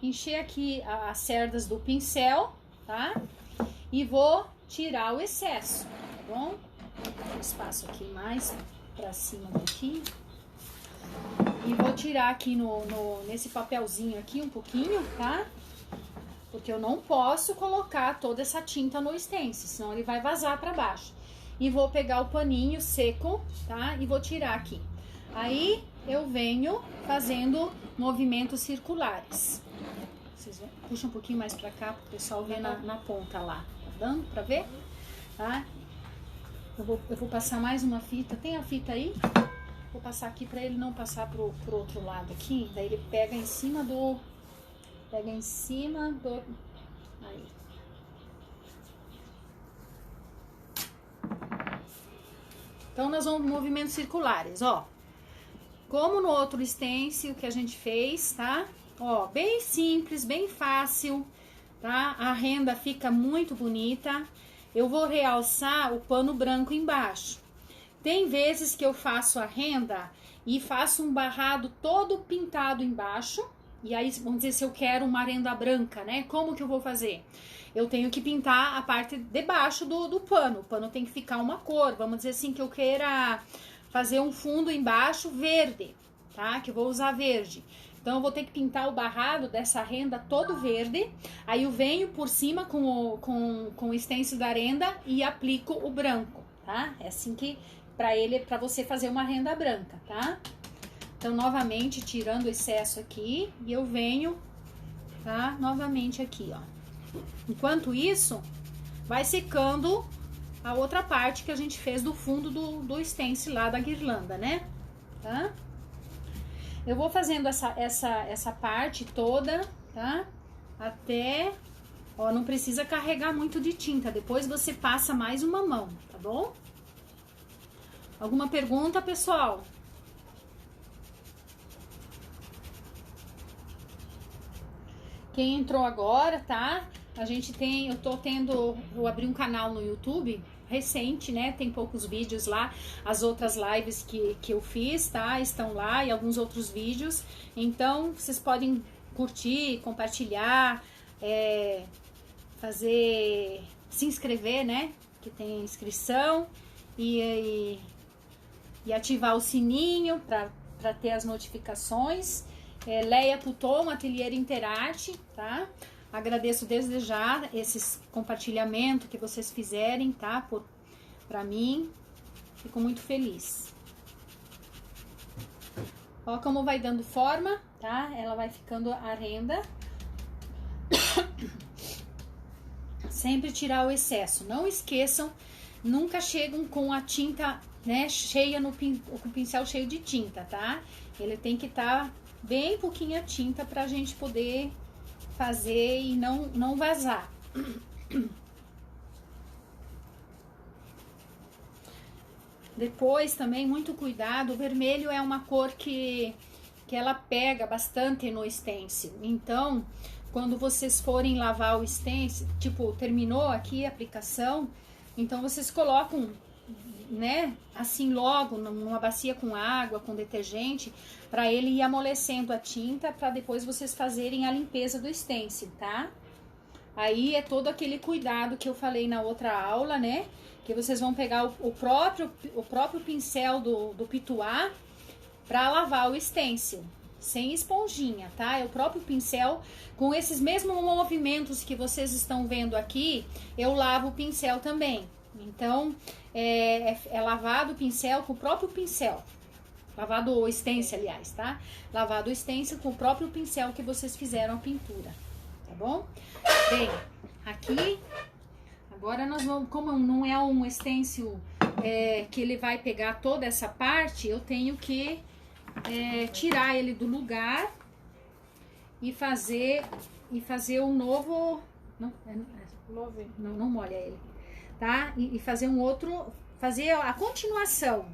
encher aqui as cerdas do pincel, tá? E vou tirar o excesso, tá bom? Tem espaço aqui mais pra cima daqui. E vou tirar aqui nesse papelzinho aqui um pouquinho, tá? Porque eu não posso colocar toda essa tinta no stencil, senão ele vai vazar pra baixo. E vou pegar o paninho seco, tá? E vou tirar aqui. Aí eu venho fazendo movimentos circulares. Vocês puxam um pouquinho mais pra cá pro pessoal ver na ponta lá. Tá dando pra ver? Tá? Eu vou passar mais uma fita. Tem a fita aí? Vou passar aqui para ele não passar pro outro lado aqui. Daí ele pega em cima do... Aí. Então, nós vamos movimentos circulares, ó. Como no outro stencil que a gente fez, tá? Ó, bem simples, bem fácil, tá? A renda fica muito bonita. Eu vou realçar o pano branco embaixo. Tem vezes que eu faço a renda e faço um barrado todo pintado embaixo. E aí, vamos dizer, se eu quero uma renda branca, né? Como que eu vou fazer? Eu tenho que pintar a parte de baixo do pano. O pano tem que ficar uma cor. Vamos dizer assim, que eu queira fazer um fundo embaixo verde, tá? Que eu vou usar verde. Então, eu vou ter que pintar o barrado dessa renda todo verde. Aí, eu venho por cima com o stencil da renda e aplico o branco, tá? É assim que... para você fazer uma renda branca, tá? Então, novamente, tirando o excesso aqui, e eu venho, tá? Novamente aqui, ó. Enquanto isso, vai secando a outra parte que a gente fez do fundo do stencil lá da guirlanda, né? Tá? Eu vou fazendo essa parte toda, tá? Até, ó, não precisa carregar muito de tinta, depois você passa mais uma mão, tá bom? Alguma pergunta, pessoal? Quem entrou agora, tá? Eu abri um canal no YouTube recente, né? Tem poucos vídeos lá. As outras lives que eu fiz, tá? Estão lá e alguns outros vídeos. Então, vocês podem curtir, compartilhar, se inscrever, né? Que tem inscrição e ativar o sininho para ter as notificações. Leia Puton, Ateliê Interarte, tá? Agradeço desde já esses compartilhamentos que vocês fizerem, tá? Pra mim, fico muito feliz. Ó como vai dando forma, tá? Ela vai ficando a renda. Sempre tirar o excesso. Não esqueçam, nunca chegam com a tinta, né, cheia com o pincel cheio de tinta, tá? Ele tem que estar bem pouquinha tinta pra gente poder fazer e não vazar. Depois também, muito cuidado, o vermelho é uma cor que ela pega bastante no stencil. Então, quando vocês forem lavar o stencil, tipo, terminou aqui a aplicação, então vocês colocam né, assim logo, numa bacia com água, com detergente, para ele ir amolecendo a tinta, para depois vocês fazerem a limpeza do stencil, tá? Aí é todo aquele cuidado que eu falei na outra aula, né? Que vocês vão pegar o próprio pincel do pituá para lavar o stencil, sem esponjinha, tá? É o próprio pincel, com esses mesmos movimentos que vocês estão vendo aqui, eu lavo o pincel também. Então, é lavado o pincel com o próprio pincel. Lavado o stencil, aliás, tá? Lavado o stencil com o próprio pincel que vocês fizeram a pintura, tá bom? Bem, aqui, agora nós vamos, como não é um stencil que ele vai pegar toda essa parte, eu tenho que tirar ele do lugar e fazer um novo... Não molha ele. Tá? E fazer um outro, fazer a continuação.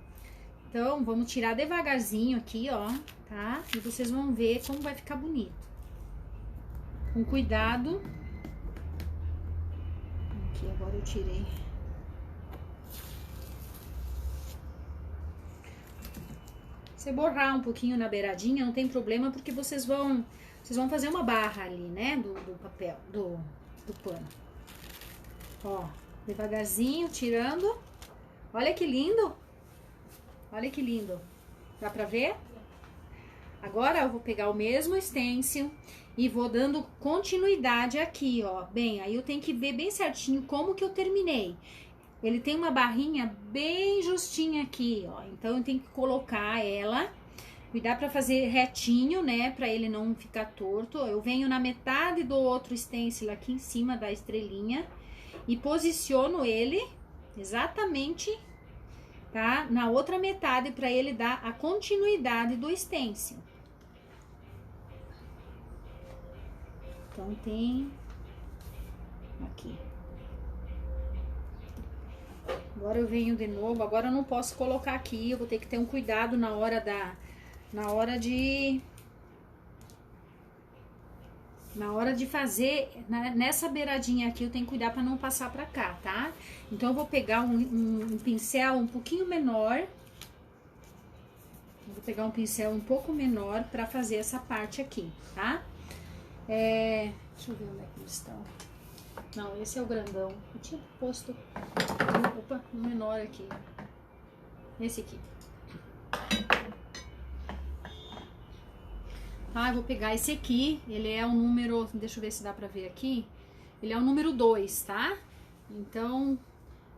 Então, vamos tirar devagarzinho aqui, ó, tá? E vocês vão ver como vai ficar bonito. Com cuidado. Aqui, agora eu tirei. Se borrar um pouquinho na beiradinha, não tem problema, porque vocês vão fazer uma barra ali, né? Do papel, do pano. Ó. Devagarzinho, tirando. Olha que lindo. Olha que lindo. Dá pra ver? Agora eu vou pegar o mesmo stencil e vou dando continuidade aqui, ó. Bem, aí eu tenho que ver bem certinho como que eu terminei. Ele tem uma barrinha bem justinha aqui, ó. Então eu tenho que colocar ela, cuidar pra fazer retinho, né? Pra ele não ficar torto. Eu venho na metade do outro stencil aqui em cima da estrelinha e posiciono ele exatamente, tá? Na outra metade, para ele dar a continuidade do stencil. Então, tem aqui. Agora eu venho de novo. Agora eu não posso colocar aqui. Eu vou ter que ter um cuidado na hora de fazer, nessa beiradinha aqui, eu tenho que cuidar para não passar para cá, tá? Então, eu vou pegar um pincel um pouquinho menor. Vou pegar um pincel um pouco menor para fazer essa parte aqui, tá? Deixa eu ver onde é que eles estão. Não, esse é o grandão. Eu tinha posto um menor aqui. Esse aqui. Tá, eu vou pegar esse aqui, ele é o número, deixa eu ver se dá pra ver aqui, ele é o número 2, tá? Então,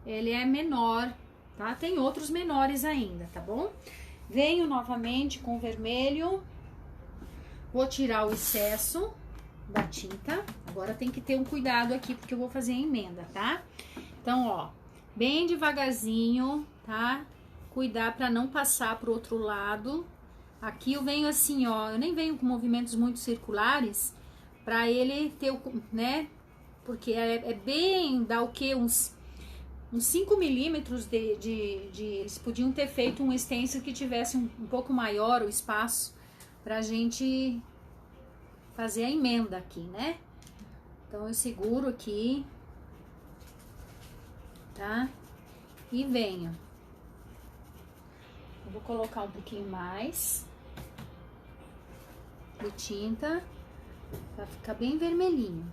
ele é menor, tá? Tem outros menores ainda, tá bom? Venho novamente com o vermelho, vou tirar o excesso da tinta, agora tem que ter um cuidado aqui, porque eu vou fazer a emenda, tá? Então, ó, bem devagarzinho, tá? Cuidar pra não passar pro outro lado. Aqui eu venho assim, ó, eu nem venho com movimentos muito circulares, pra ele ter, né, porque é bem, dá o quê? Uns 5 milímetros eles podiam ter feito um stencil que tivesse um pouco maior o espaço pra gente fazer a emenda aqui, né? Então eu seguro aqui, tá? E venho. Eu vou colocar um pouquinho mais de tinta pra ficar bem vermelhinho.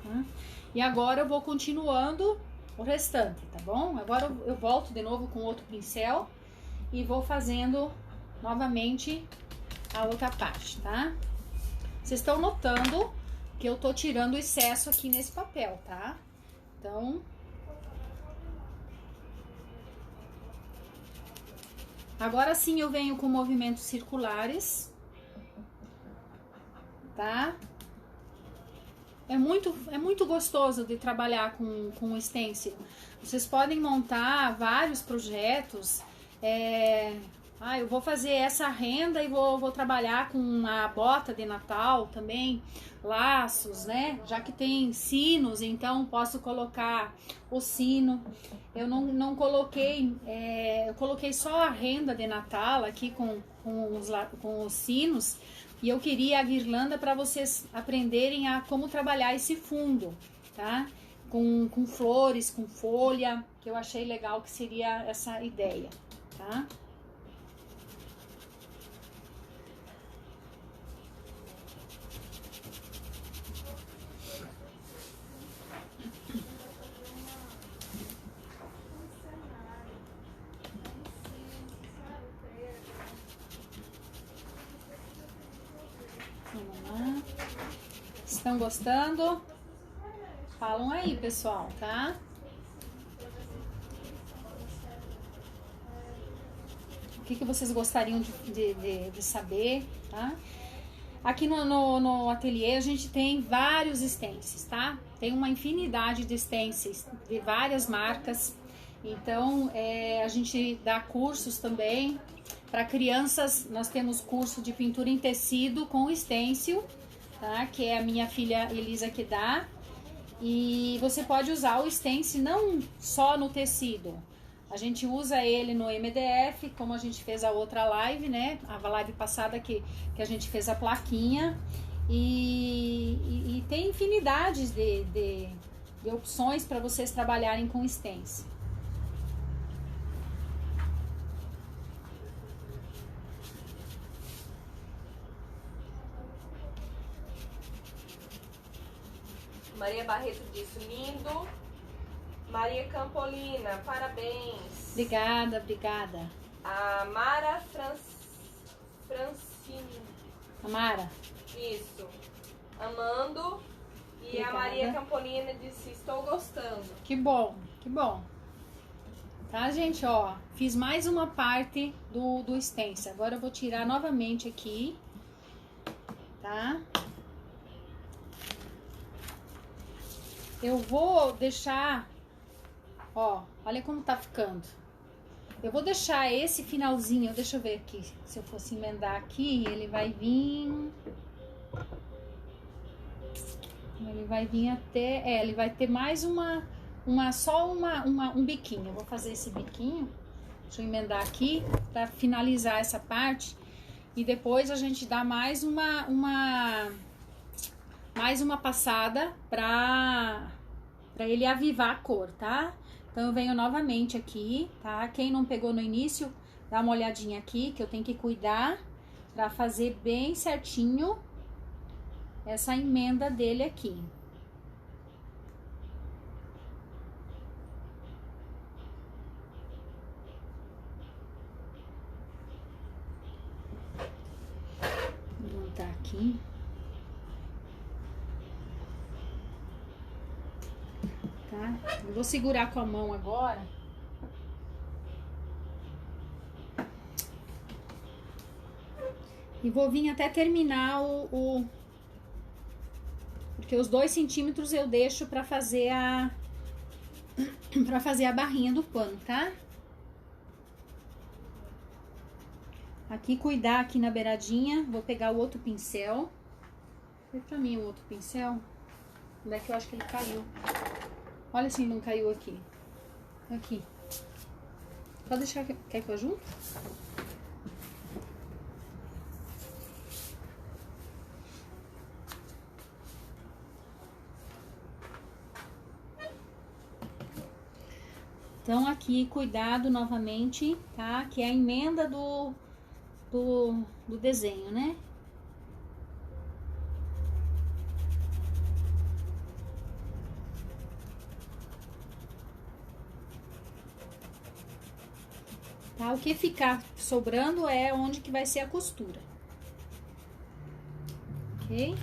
Tá? E agora eu vou continuando o restante, tá bom? Agora eu volto de novo com outro pincel e vou fazendo novamente a outra parte, tá? Vocês estão notando que eu tô tirando o excesso aqui nesse papel, tá? Então, agora sim eu venho com movimentos circulares, tá? É muito gostoso de trabalhar com o stencil. Vocês podem montar vários projetos. Eu vou fazer essa renda e vou trabalhar com a bota de Natal também, laços, né? Já que tem sinos, então posso colocar o sino. Eu não coloquei, eu coloquei só a renda de Natal aqui com os sinos. E eu queria a guirlanda para vocês aprenderem a como trabalhar esse fundo, tá? com flores, com folha, que eu achei legal que seria essa ideia, tá? Vamos lá. Estão gostando? Falam aí, pessoal, tá? O que vocês gostariam de saber, tá? Aqui no ateliê a gente tem vários stencils, tá? Tem uma infinidade de stencils de várias marcas. Então, a gente dá cursos também para crianças. Nós temos curso de pintura em tecido com stencil, tá? Que é a minha filha Elisa que dá. E você pode usar o stencil não só no tecido. A gente usa ele no MDF, como a gente fez a outra live, né? A live passada que a gente fez a plaquinha. E tem infinidades de opções para vocês trabalharem com stencil. Maria Barreto disse, lindo. Maria Campolina, parabéns. Obrigada, obrigada. A Mara Francine. Amara. Isso. Amando. E Obrigada. a Maria Campolina disse, estou gostando. Que bom, que bom. Tá, gente, ó. Fiz mais uma parte do stencil. Agora eu vou tirar novamente aqui. Tá? Eu vou deixar, ó, olha como tá ficando. Eu vou deixar esse finalzinho, deixa eu ver aqui, se eu fosse emendar aqui, ele vai vir até, ele vai ter mais um biquinho. Eu vou fazer esse biquinho, deixa eu emendar aqui, pra finalizar essa parte, e depois a gente dá mais uma passada pra ele avivar a cor, tá? Então eu venho novamente aqui, tá? Quem não pegou no início, dá uma olhadinha aqui, que eu tenho que cuidar pra fazer bem certinho essa emenda dele aqui. Vou montar aqui. Tá? Eu vou segurar com a mão agora. E vou vir até terminar porque os 2 centímetros eu deixo pra fazer a barrinha do pano, tá? Aqui, cuidar aqui na beiradinha. Vou pegar o outro pincel. Vê pra mim o outro pincel. Onde é que eu acho que ele caiu? Olha se não caiu aqui. Aqui. Pode deixar. Quer que eu junto? Então, aqui, cuidado novamente, tá? Que é a emenda do desenho, né? Tá? O que ficar sobrando é onde que vai ser a costura. Ok?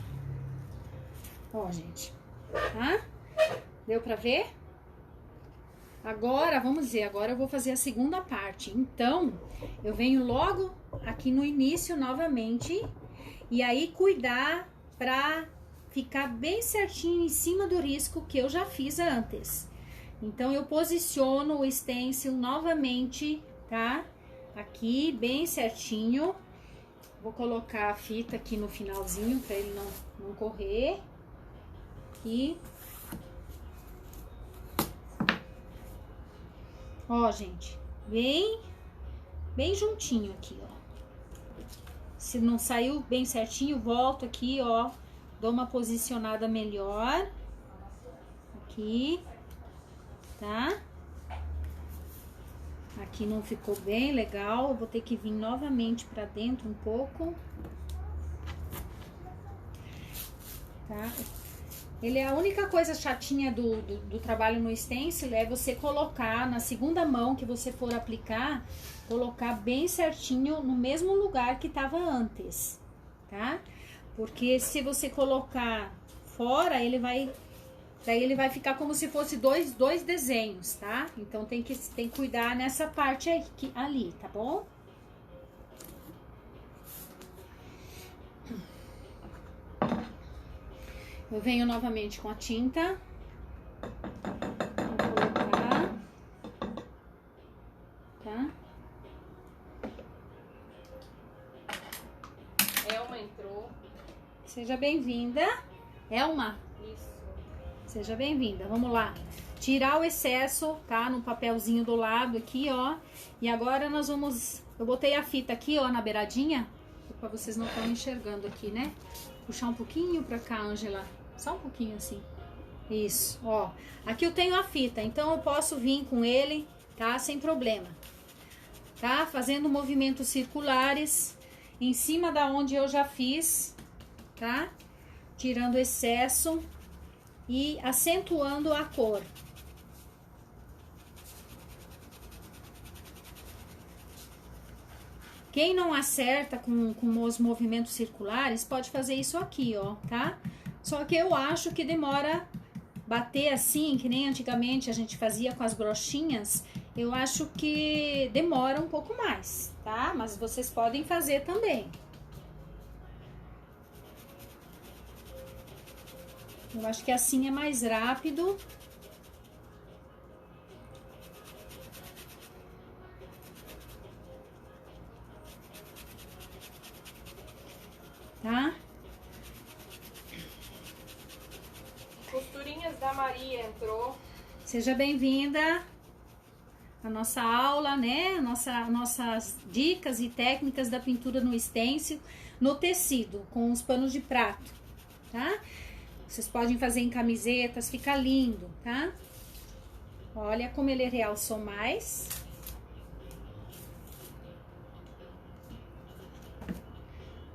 Ó, gente. Tá? Deu pra ver? Agora, vamos ver, agora eu vou fazer a segunda parte. Então, eu venho logo aqui no início novamente. E aí, cuidar pra ficar bem certinho em cima do risco que eu já fiz antes. Então, eu posiciono o stencil novamente, tá? Aqui, bem certinho. Vou colocar a fita aqui no finalzinho pra ele não correr. Aqui. Ó, gente, bem juntinho aqui, ó. Se não saiu bem certinho, volto aqui, ó. Dou uma posicionada melhor. aqui, tá? Aqui não ficou bem legal, eu vou ter que vir novamente pra dentro um pouco. Tá? Ele é a única coisa chatinha do trabalho no stencil é você colocar na segunda mão que você for aplicar, colocar bem certinho no mesmo lugar que tava antes, tá? Porque se você colocar fora, daí ele vai ficar como se fosse dois desenhos, tá? Então tem que cuidar nessa parte aqui, ali, tá bom? Eu venho novamente com a tinta. Vou colocar. Tá? Elma entrou. Seja bem-vinda. Elma, Isso. seja bem-vinda. Vamos lá. Tirar o excesso, tá? No papelzinho do lado aqui, ó. E agora nós vamos... Eu botei a fita aqui, ó, na beiradinha. Pra vocês não estão enxergando aqui, né? Puxar um pouquinho pra cá, Ângela. Só um pouquinho assim. Isso, ó. Aqui eu tenho a fita, então eu posso vir com ele, tá? Sem problema. Tá? Fazendo movimentos circulares em cima da onde eu já fiz, tá? Tirando o excesso e acentuando a cor. Quem não acerta com os movimentos circulares, pode fazer isso aqui, ó, tá? Só que eu acho que demora bater assim, que nem antigamente a gente fazia com as brochinhas, eu acho que demora um pouco mais, tá? Mas vocês podem fazer também. Eu acho que assim é mais rápido. Tá? Costurinhas da Maria entrou. Seja bem-vinda à nossa aula, né? Nossas dicas e técnicas da pintura no stencil, no tecido, com os panos de prato, tá? Vocês podem fazer em camisetas, fica lindo, tá? Olha como ele realçou mais.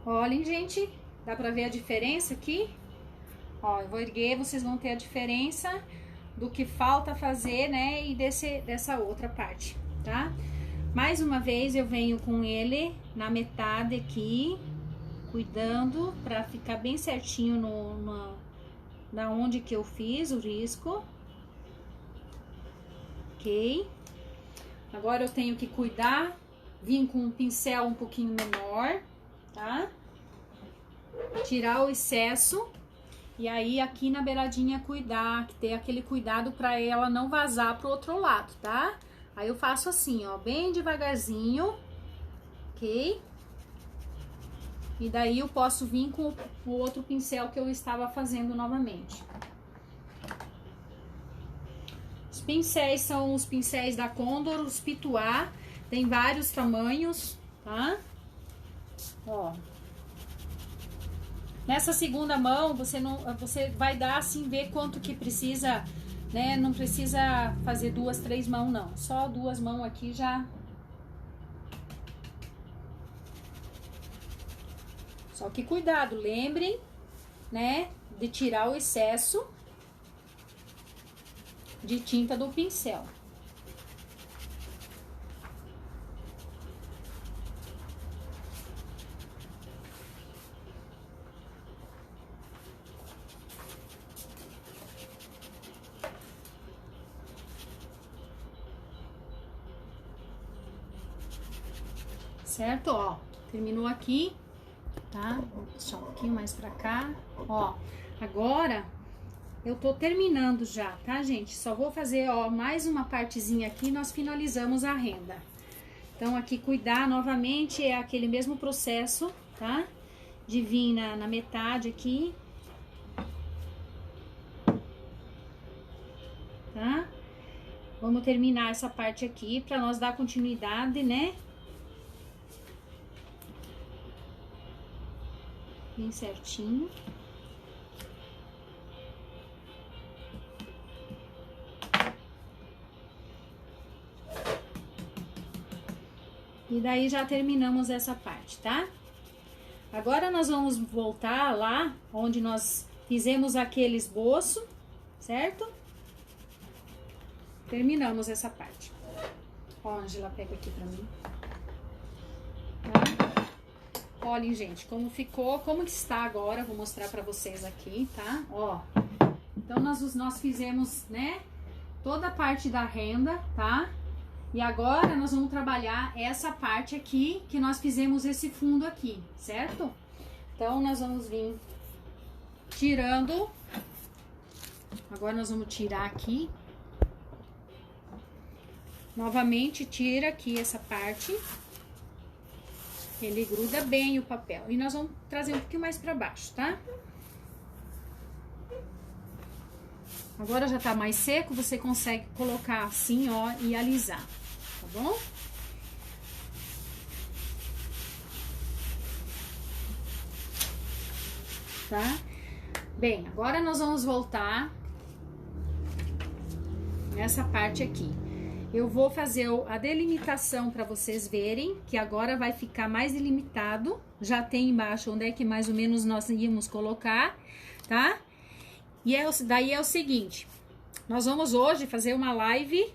Olhem, gente, dá pra ver a diferença aqui? Ó, eu vou erguer, vocês vão ter a diferença do que falta fazer, né, e dessa outra parte, tá? Mais uma vez eu venho com ele na metade aqui, cuidando pra ficar bem certinho na onde que eu fiz o risco. Ok? Agora eu tenho que cuidar, vim com um pincel um pouquinho menor, tá? Tirar o excesso. E aí, aqui na beiradinha, cuidar, que ter aquele cuidado pra ela não vazar pro outro lado, tá? Aí eu faço assim, ó, bem devagarzinho, ok? E daí eu posso vir com o outro pincel que eu estava fazendo novamente. Os pincéis são os pincéis da Condor, os Pituá, tem vários tamanhos, tá? Ó. Nessa segunda mão, você vai dar assim, ver quanto que precisa, né? Não precisa fazer 2, 3 mãos, não. Só 2 mãos aqui já. Só que cuidado, lembrem, né? De tirar o excesso de tinta do pincel. Certo? Ó, terminou aqui, tá? Vou puxar um pouquinho mais pra cá. Ó, agora eu tô terminando já, tá, gente? Só vou fazer, ó, mais uma partezinha aqui e nós finalizamos a renda. Então, aqui, cuidar novamente é aquele mesmo processo, tá? De vir na metade aqui. Tá? Vamos terminar essa parte aqui pra nós dar continuidade, né? Bem certinho. E daí já terminamos essa parte, tá? Agora nós vamos voltar lá onde nós fizemos aquele esboço, certo? Terminamos essa parte. Ó, Ângela, pega aqui pra mim. Tá? Olhem, gente, como ficou, como que está agora, vou mostrar pra vocês aqui, tá? Ó, então nós fizemos, né, toda a parte da renda, tá? E agora nós vamos trabalhar essa parte aqui, que nós fizemos esse fundo aqui, certo? Então, nós vamos vir tirando. Agora nós vamos tirar aqui. Novamente, tira aqui essa parte. Ele gruda bem o papel. E nós vamos trazer um pouquinho mais pra baixo, tá? Agora já tá mais seco, você consegue colocar assim, ó, e alisar, tá bom? Tá? Bem, agora nós vamos voltar nessa parte aqui. Eu vou fazer a delimitação para vocês verem, que agora vai ficar mais delimitado. Já tem embaixo onde é que mais ou menos nós íamos colocar, tá? E daí é o seguinte, nós vamos hoje fazer uma live,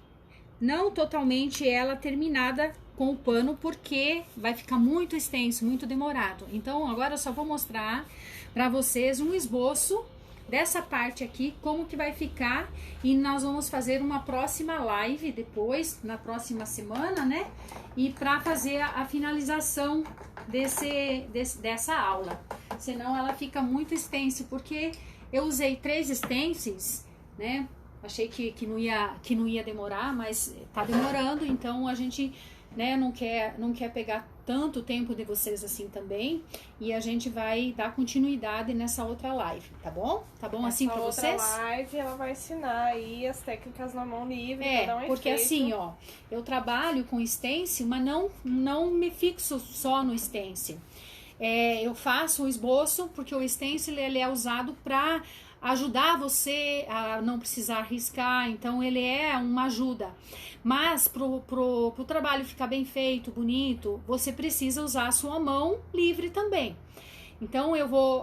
não totalmente ela terminada com o pano, porque vai ficar muito extenso, muito demorado. Então, agora eu só vou mostrar para vocês um esboço dessa parte aqui, como que vai ficar, e nós vamos fazer uma próxima live depois, na próxima semana, né? E para fazer a finalização dessa aula, senão ela fica muito extensa, porque eu usei 3 stencils, né? Achei que não ia demorar, mas tá demorando, então a gente, né, não quer pegar tanto tempo de vocês assim também, e a gente vai dar continuidade nessa outra live, tá bom? Tá bom assim pra vocês? Essa outra live, ela vai ensinar aí as técnicas na mão livre, pra dar um porque efeito. assim, ó, eu trabalho com stencil, mas não me fixo só no stencil. Eu faço o esboço, porque o stencil ele é usado para ajudar você a não precisar riscar, então ele é uma ajuda. Mas pro trabalho ficar bem feito, bonito, você precisa usar a sua mão livre também. Então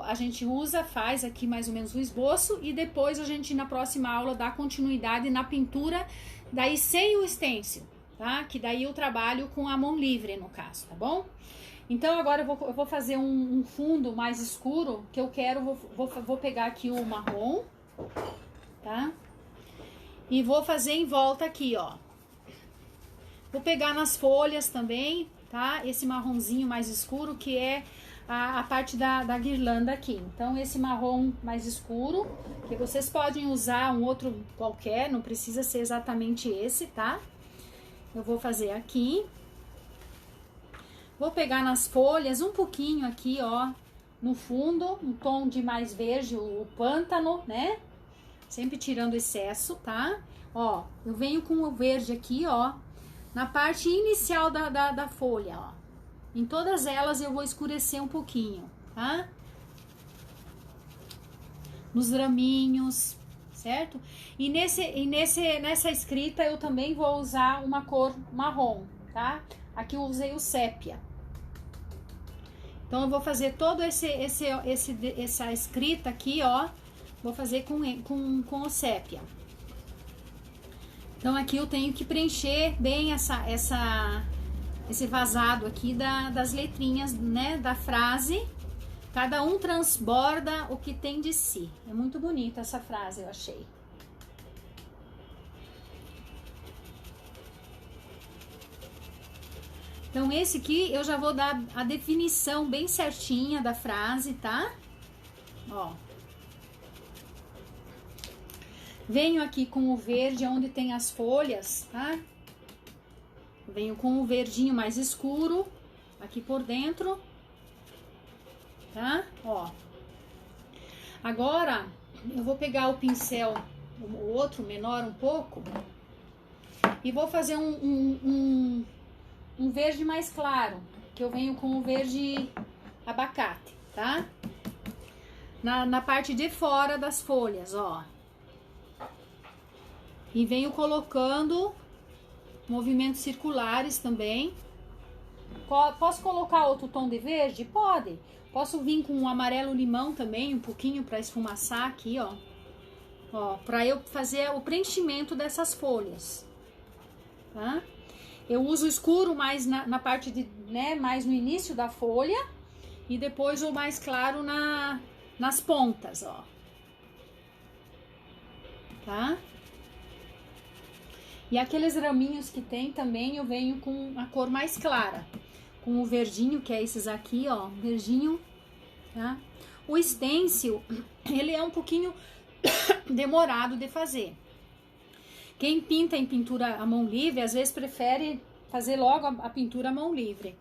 a gente faz aqui mais ou menos o esboço, e depois a gente na próxima aula dá continuidade na pintura, daí sem o stencil, tá? Que daí eu trabalho com a mão livre no caso, tá bom? Então agora eu vou fazer um fundo mais escuro, que eu quero, vou pegar aqui o marrom, tá? E vou fazer em volta aqui, ó. Vou pegar nas folhas também, tá? Esse marronzinho mais escuro, que é a parte da guirlanda aqui. Então esse marrom mais escuro, que vocês podem usar um outro qualquer, não precisa ser exatamente esse, tá? Eu vou fazer aqui. Vou pegar nas folhas um pouquinho aqui, ó, no fundo, um tom de mais verde, o pântano, né? Sempre tirando excesso, tá? Ó, eu venho com o verde aqui, ó, na parte inicial da folha, ó. Em todas elas eu vou escurecer um pouquinho, tá? Nos raminhos, certo? E nessa escrita eu também vou usar uma cor marrom, tá? Aqui eu usei o sépia. Então eu vou fazer todo essa escrita aqui, ó. Vou fazer com o sépia. Então aqui eu tenho que preencher bem esse vazado aqui das letrinhas, né, da frase. Cada um transborda o que tem de si. É muito bonita essa frase, eu achei. Então, esse aqui eu já vou dar a definição bem certinha da frase, tá? Ó. Venho aqui com o verde onde tem as folhas, tá? Venho com o verdinho mais escuro aqui por dentro, tá? Ó. Agora, eu vou pegar o pincel, o outro menor um pouco, e vou fazer um verde mais claro, que eu venho com o verde abacate, tá? Na parte de fora das folhas, ó. E venho colocando movimentos circulares também, Posso colocar outro tom de verde? Pode. Posso vir com um amarelo limão também, um pouquinho para esfumaçar aqui, ó. Ó, para eu fazer o preenchimento dessas folhas, tá? Eu uso escuro mais na parte de, né, mais no início da folha e depois o mais claro nas pontas, ó. Tá? E aqueles raminhos que tem também eu venho com a cor mais clara, com o verdinho, que é esses aqui, ó, verdinho, tá? O stencil, ele é um pouquinho demorado de fazer. Quem pinta em pintura à mão livre, às vezes prefere fazer logo a pintura à mão livre,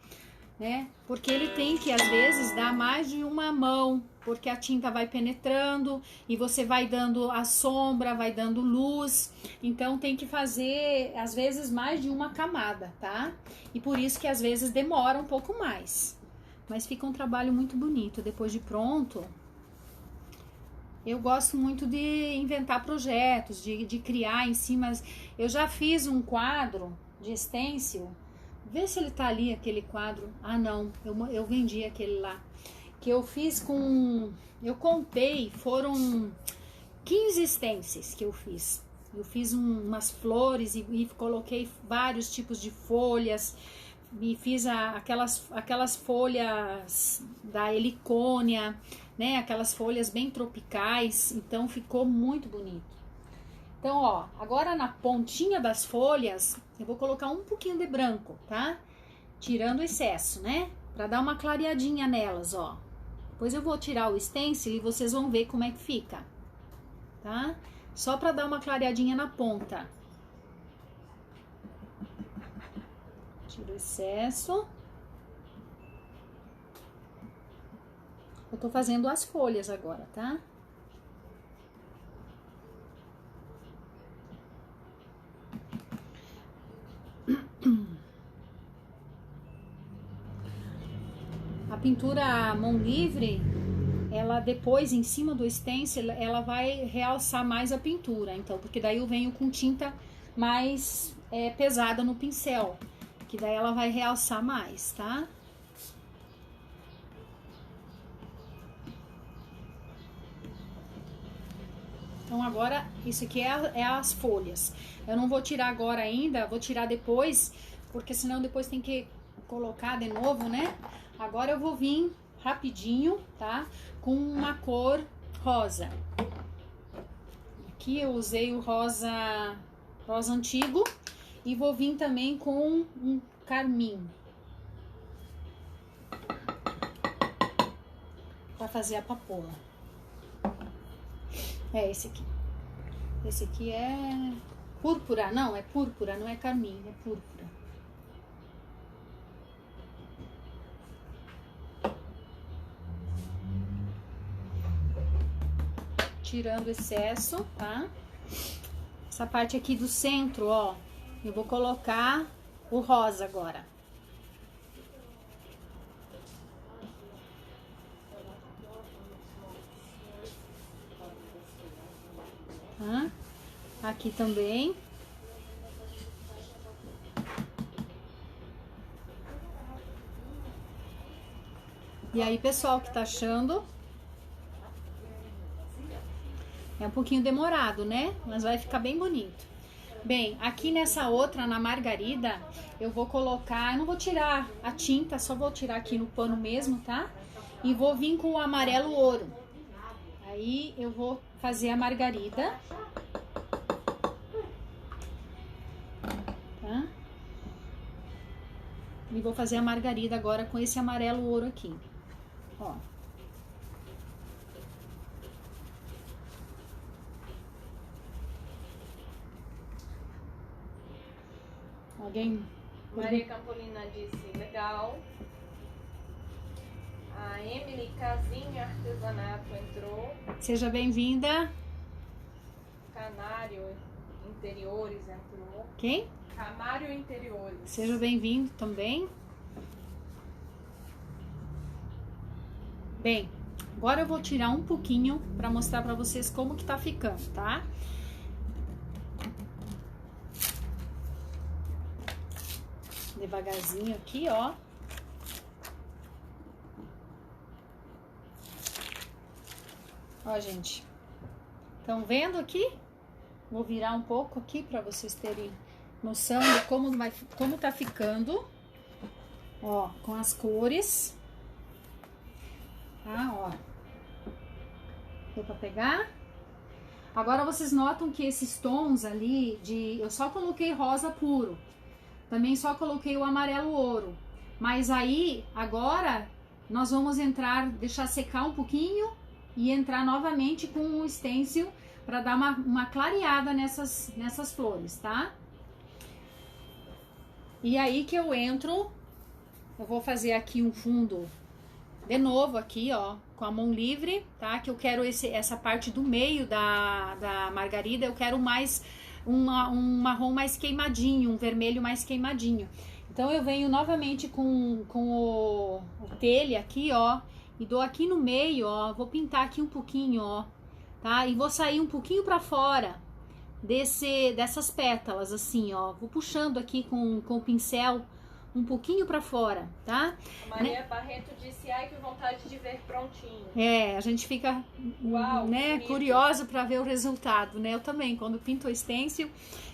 né? Porque ele tem que, às vezes, dar mais de uma mão, porque a tinta vai penetrando e você vai dando a sombra, vai dando luz. Então, tem que fazer, às vezes, mais de uma camada, tá? E por isso que, às vezes, demora um pouco mais. Mas fica um trabalho muito bonito. Depois de pronto, eu gosto muito de inventar projetos, de criar em cima. Eu já fiz um quadro de stencil. Vê se ele tá ali, aquele quadro. Ah, não, eu vendi aquele lá. Que eu fiz com... Eu contei, foram 15 stencils que eu fiz. Eu fiz umas flores e coloquei vários tipos de folhas. E fiz aquelas folhas da helicônia, né? Aquelas folhas bem tropicais. Então, ficou muito bonito. Então, ó, agora na pontinha das folhas, eu vou colocar um pouquinho de branco, tá? Tirando o excesso, né? Pra dar uma clareadinha nelas, ó. Depois eu vou tirar o stencil e vocês vão ver como é que fica, tá? Só pra dar uma clareadinha na ponta. Tiro o excesso. Eu tô fazendo as folhas agora, tá? A pintura à mão livre, ela depois, em cima do stencil, ela vai realçar mais a pintura. Então, porque daí eu venho com tinta mais pesada no pincel, que daí ela vai realçar mais, tá? Então, agora, isso aqui é as folhas. Eu não vou tirar agora ainda, vou tirar depois, porque senão depois tem que colocar de novo, né? Agora eu vou vir rapidinho, tá? Com uma cor rosa. Aqui eu usei o rosa antigo e vou vir também com um carmim. Pra fazer a papoula. É esse aqui. Esse aqui é púrpura, não, é púrpura, não é carmim, é púrpura. Tirando o excesso, tá? Essa parte aqui do centro, ó, eu vou colocar o rosa agora. Tá? Aqui também. E aí, pessoal que tá achando? É um pouquinho demorado, né? Mas vai ficar bem bonito. Bem, aqui nessa outra, na margarida, eu vou colocar... Eu não vou tirar a tinta, só vou tirar aqui no pano mesmo, tá? E vou vir com o amarelo ouro. Aí eu vou fazer a margarida. Tá? E vou fazer a margarida agora com esse amarelo ouro aqui. Ó. Alguém? Maria Campolina disse, legal. A Emily Casinho Artesanato entrou. Seja bem-vinda. Canário Interiores entrou. Quem? Canário Interiores. Seja bem-vindo também. Bem, agora eu vou tirar um pouquinho para mostrar para vocês como que tá ficando, tá? Devagarzinho aqui, ó. Ó, gente. Estão vendo aqui? Vou virar um pouco aqui para vocês terem noção de como tá ficando. Ó, com as cores. Tá, ó. Deu pra pegar? Agora vocês notam que esses tons ali eu só coloquei rosa puro. Também só coloquei o amarelo ouro. Mas aí, agora, nós vamos deixar secar um pouquinho e entrar novamente com o stencil para dar uma clareada nessas flores, tá? E aí que eu entro, eu vou fazer aqui um fundo de novo aqui, ó, com a mão livre, tá? Que eu quero essa parte do meio da margarida, eu quero mais um marrom mais queimadinho, um vermelho mais queimadinho. Então eu venho novamente com o telha aqui, ó, e dou aqui no meio, ó, vou pintar aqui um pouquinho, ó, tá? E vou sair um pouquinho pra fora dessas pétalas, assim, ó, vou puxando aqui com o pincel um pouquinho pra fora, tá? A Maria Barreto disse, ai, que vontade de ver prontinho. É, a gente fica, uau, né, curiosa pra ver o resultado, né? Eu também, quando pinto o stencil,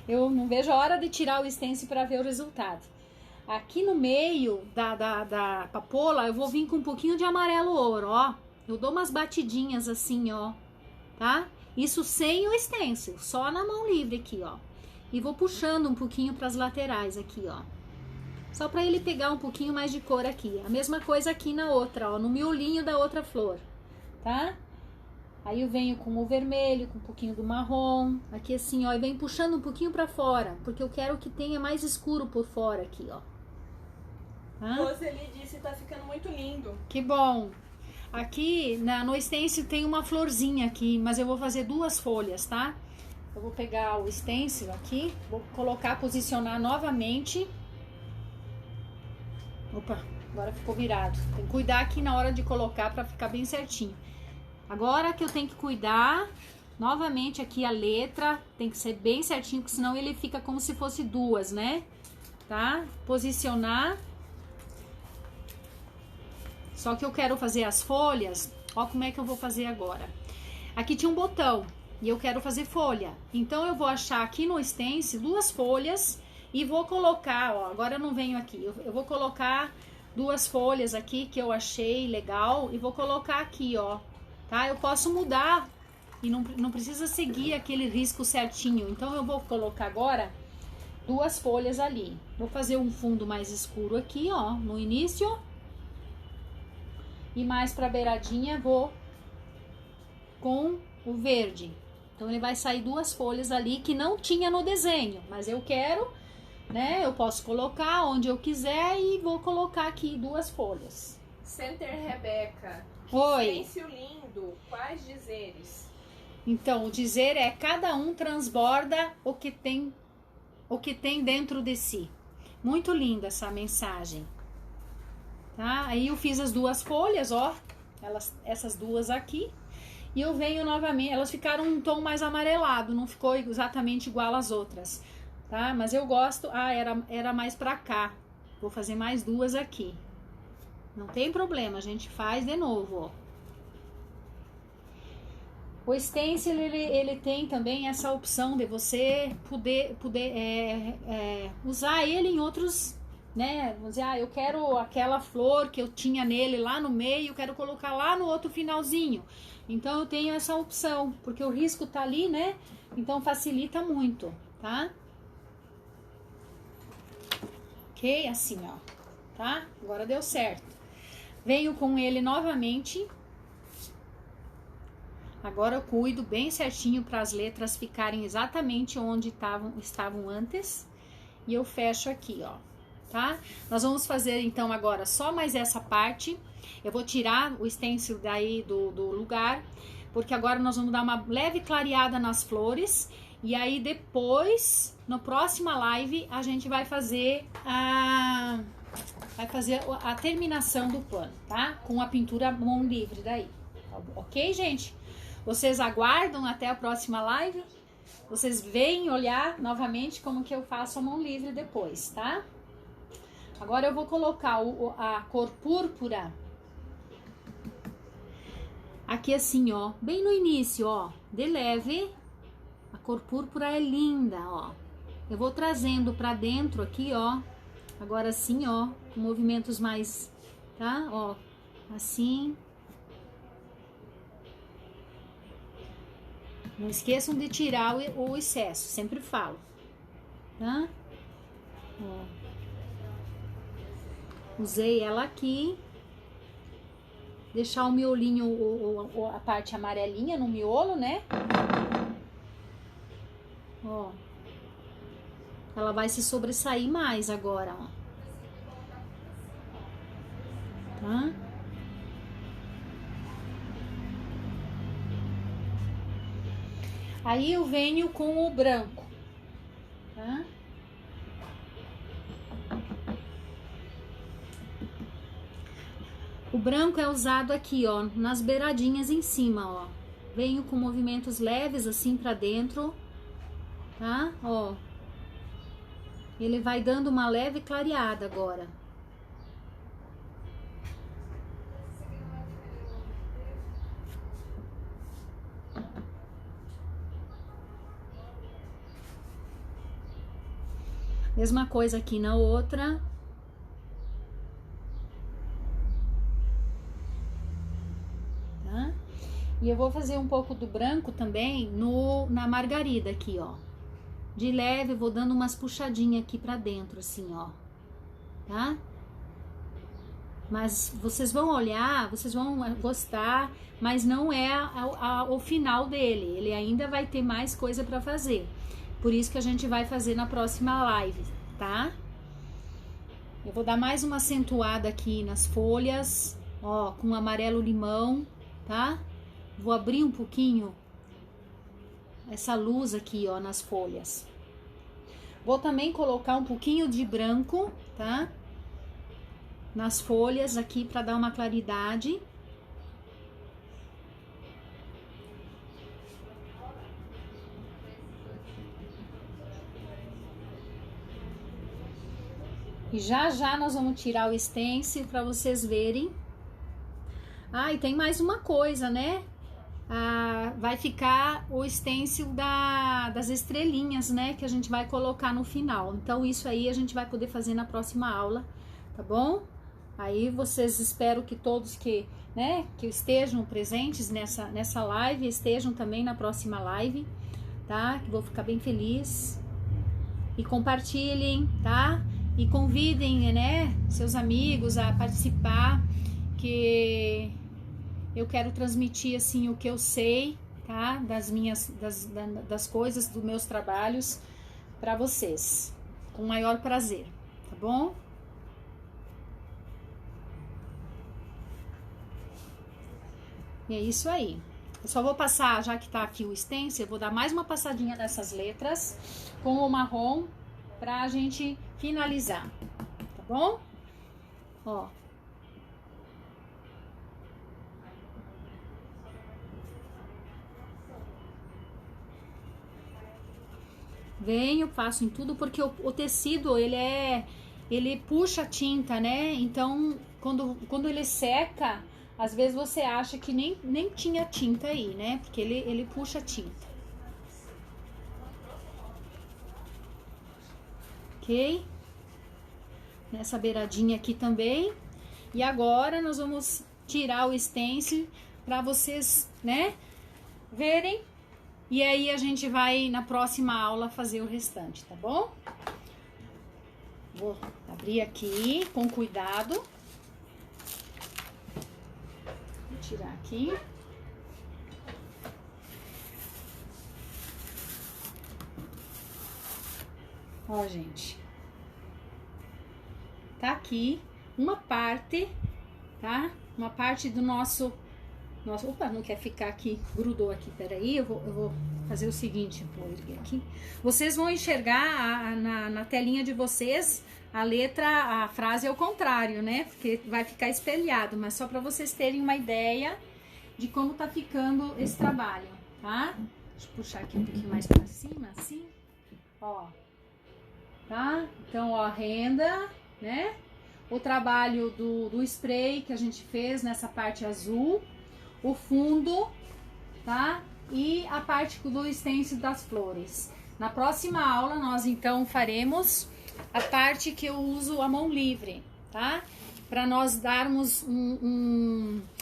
eu não vejo a hora de tirar o stencil pra ver o resultado. Aqui no meio da papoula, eu vou vir com um pouquinho de amarelo ouro, ó. Eu dou umas batidinhas assim, ó, tá? Isso sem o stencil, só na mão livre aqui, ó. E vou puxando um pouquinho pras laterais aqui, ó. Só para ele pegar um pouquinho mais de cor aqui. A mesma coisa aqui na outra, ó, no miolinho da outra flor, tá? Aí eu venho com o vermelho, com um pouquinho do marrom, aqui assim, ó, e venho puxando um pouquinho para fora, porque eu quero que tenha mais escuro por fora aqui, ó. Tá? Roseli disse, tá ficando muito lindo. Que bom. Aqui no stencil tem uma florzinha aqui, mas eu vou fazer 2 folhas, tá? Eu vou pegar o stencil aqui, vou colocar, posicionar novamente. Opa, agora ficou virado. Tem que cuidar aqui na hora de colocar para ficar bem certinho. Agora que eu tenho que cuidar, novamente aqui a letra tem que ser bem certinho, porque senão ele fica como se fosse 2, né? Tá? Posicionar. Só que eu quero fazer as folhas, ó como é que eu vou fazer agora. Aqui tinha um botão e eu quero fazer folha. Então eu vou achar aqui no stencil 2 folhas e vou colocar, ó, agora eu não venho aqui, eu vou colocar 2 folhas aqui que eu achei legal e vou colocar aqui, ó, tá? Eu posso mudar e não precisa seguir aquele risco certinho. Então eu vou colocar agora 2 folhas ali. Vou fazer um fundo mais escuro aqui, ó, no início. E mais pra beiradinha vou com o verde. Então ele vai sair 2 folhas ali que não tinha no desenho, mas eu quero, né? Eu posso colocar onde eu quiser e vou colocar aqui 2 folhas. Center Rebeca. Oi. Stencil lindo. Quais dizeres? Então, o dizer é cada um transborda o que tem dentro de si. Muito linda essa mensagem. Tá? Aí eu fiz as 2 folhas, ó, essas 2 aqui, e eu venho novamente, elas ficaram um tom mais amarelado, não ficou exatamente igual às outras, tá? Mas eu gosto, era mais pra cá, vou fazer mais 2 aqui, não tem problema, a gente faz de novo, ó. O stencil, ele tem também essa opção de você poder usar ele em outros, né? Vamos dizer, eu quero aquela flor que eu tinha nele lá no meio, eu quero colocar lá no outro finalzinho. Então eu tenho essa opção, porque o risco tá ali, né? Então facilita muito, tá? Ok? Assim, ó, tá? Agora deu certo. Venho com ele novamente. Agora eu cuido bem certinho para as letras ficarem exatamente onde estavam antes. E eu fecho aqui, ó. Tá? Nós vamos fazer então agora só mais essa parte. Eu vou tirar o stencil daí do lugar, porque agora nós vamos dar uma leve clareada nas flores. E aí depois, na próxima live, a gente vai fazer a terminação do pano, tá? Com a pintura mão livre daí. Ok, gente? Vocês aguardam até a próxima live? Vocês vêm olhar novamente como que eu faço a mão livre depois, tá? Agora eu vou colocar a cor púrpura Aqui assim, ó, bem no início, ó, de leve. A cor púrpura é linda, ó. Eu vou trazendo pra dentro aqui, ó. Agora assim, ó, com movimentos mais, tá? Ó, assim. Não esqueçam de tirar o excesso, sempre falo, tá? Ó. Usei ela aqui. Deixar o miolinho, a parte amarelinha no miolo, né? Ó. Ela vai se sobressair mais agora, ó. Tá? Aí eu venho com o branco, tá? O branco é usado aqui, ó, nas beiradinhas em cima, ó. Venho com movimentos leves assim pra dentro, tá? Ó. Ele vai dando uma leve clareada agora. Mesma coisa aqui na outra. Tá? E eu vou fazer um pouco do branco também na margarida aqui, ó. De leve, vou dando umas puxadinhas aqui pra dentro, assim, ó. Tá? Mas vocês vão olhar, vocês vão gostar, mas não é o final dele. Ele ainda vai ter mais coisa pra fazer. Por isso que a gente vai fazer na próxima live, tá? Eu vou dar mais uma acentuada aqui nas folhas, ó, com amarelo limão, tá? Vou abrir um pouquinho essa luz aqui, ó, nas folhas. Vou também colocar um pouquinho de branco, tá? Nas folhas aqui para dar uma claridade. E já já nós vamos tirar o stencil para vocês verem. Ah, e tem mais uma coisa, né? Ah, vai ficar o stencil das estrelinhas, né? Que a gente vai colocar no final. Então, isso aí a gente vai poder fazer na próxima aula, tá bom? Aí vocês, espero que todos que estejam presentes nessa live, estejam também na próxima live, tá? Que vou ficar bem feliz. E compartilhem, tá? E convidem, né, seus amigos a participar, que eu quero transmitir, assim, o que eu sei, tá? Das coisas, dos meus trabalhos para vocês, com o maior prazer, tá bom? E é isso aí. Eu só vou passar, já que tá aqui o stencil, eu vou dar mais uma passadinha nessas letras com o marrom pra gente finalizar, tá bom? Ó. Venho, passo em tudo, porque o tecido, ele puxa a tinta, né? Então, quando ele seca, às vezes você acha que nem tinha tinta aí, né? Porque ele puxa a tinta. Ok? Nessa beiradinha aqui também. E agora nós vamos tirar o stencil para vocês, né, verem. E aí a gente vai na próxima aula fazer o restante, tá bom? Vou abrir aqui com cuidado. Vou tirar aqui. Ó, gente. Tá aqui uma parte, tá? Uma parte do nosso... Opa, não quer ficar aqui, grudou aqui, peraí, eu vou fazer o seguinte, vou erguer aqui. Vocês vão enxergar na telinha de vocês a frase ao contrário, né? Porque vai ficar espelhado, mas só para vocês terem uma ideia de como tá ficando esse trabalho, tá? Deixa eu puxar aqui um pouquinho mais para cima, assim, ó. Tá? Então, ó, renda, né? O trabalho do spray que a gente fez nessa parte azul. o fundo, tá? E a parte do stencil das flores. Na próxima aula nós então faremos a parte que eu uso a mão livre, tá? Para nós darmos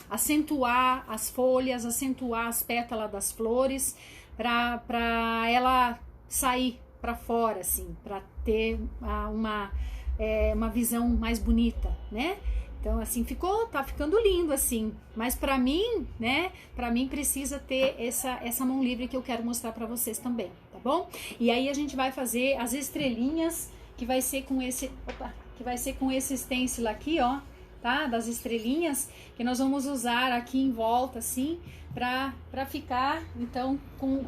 acentuar as folhas, acentuar as pétalas das flores, para ela sair para fora, assim, para ter uma visão mais bonita, né? Então, assim, tá ficando lindo, assim, mas pra mim, né, pra mim precisa ter essa mão livre que eu quero mostrar pra vocês também, tá bom? E aí a gente vai fazer as estrelinhas, que vai ser com esse stencil aqui, ó, tá? Das estrelinhas, que nós vamos usar aqui em volta, assim, pra ficar, então,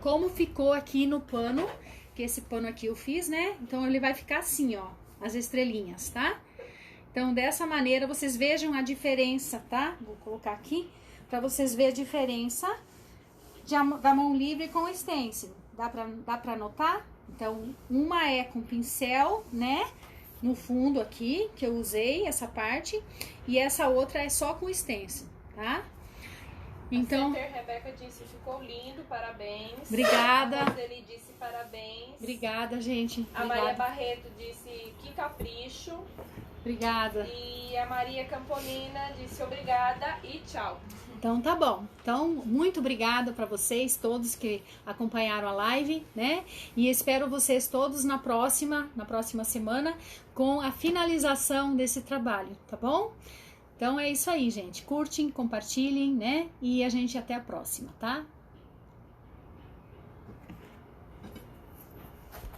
como ficou aqui no pano, que esse pano aqui eu fiz, né? Então, ele vai ficar assim, ó, as estrelinhas, tá? Então, dessa maneira, vocês vejam a diferença, tá? Vou colocar aqui, para vocês verem a diferença da mão livre com o stencil. Dá pra notar? Então, uma é com pincel, né? No fundo aqui, que eu usei essa parte. E essa outra é só com stencil, tá? Então, a Rebeca disse, ficou lindo, parabéns. Obrigada. A Roseli disse parabéns. Obrigada, gente. A Obrigada. Maria Barreto disse que capricho. Obrigada. E a Maria Campolina disse obrigada e tchau. Então tá bom. Então, muito obrigada para vocês todos que acompanharam a live, né? E espero vocês todos na próxima semana com a finalização desse trabalho, tá bom? Então é isso aí, gente. Curtem, compartilhem, né? E a gente até a próxima, tá?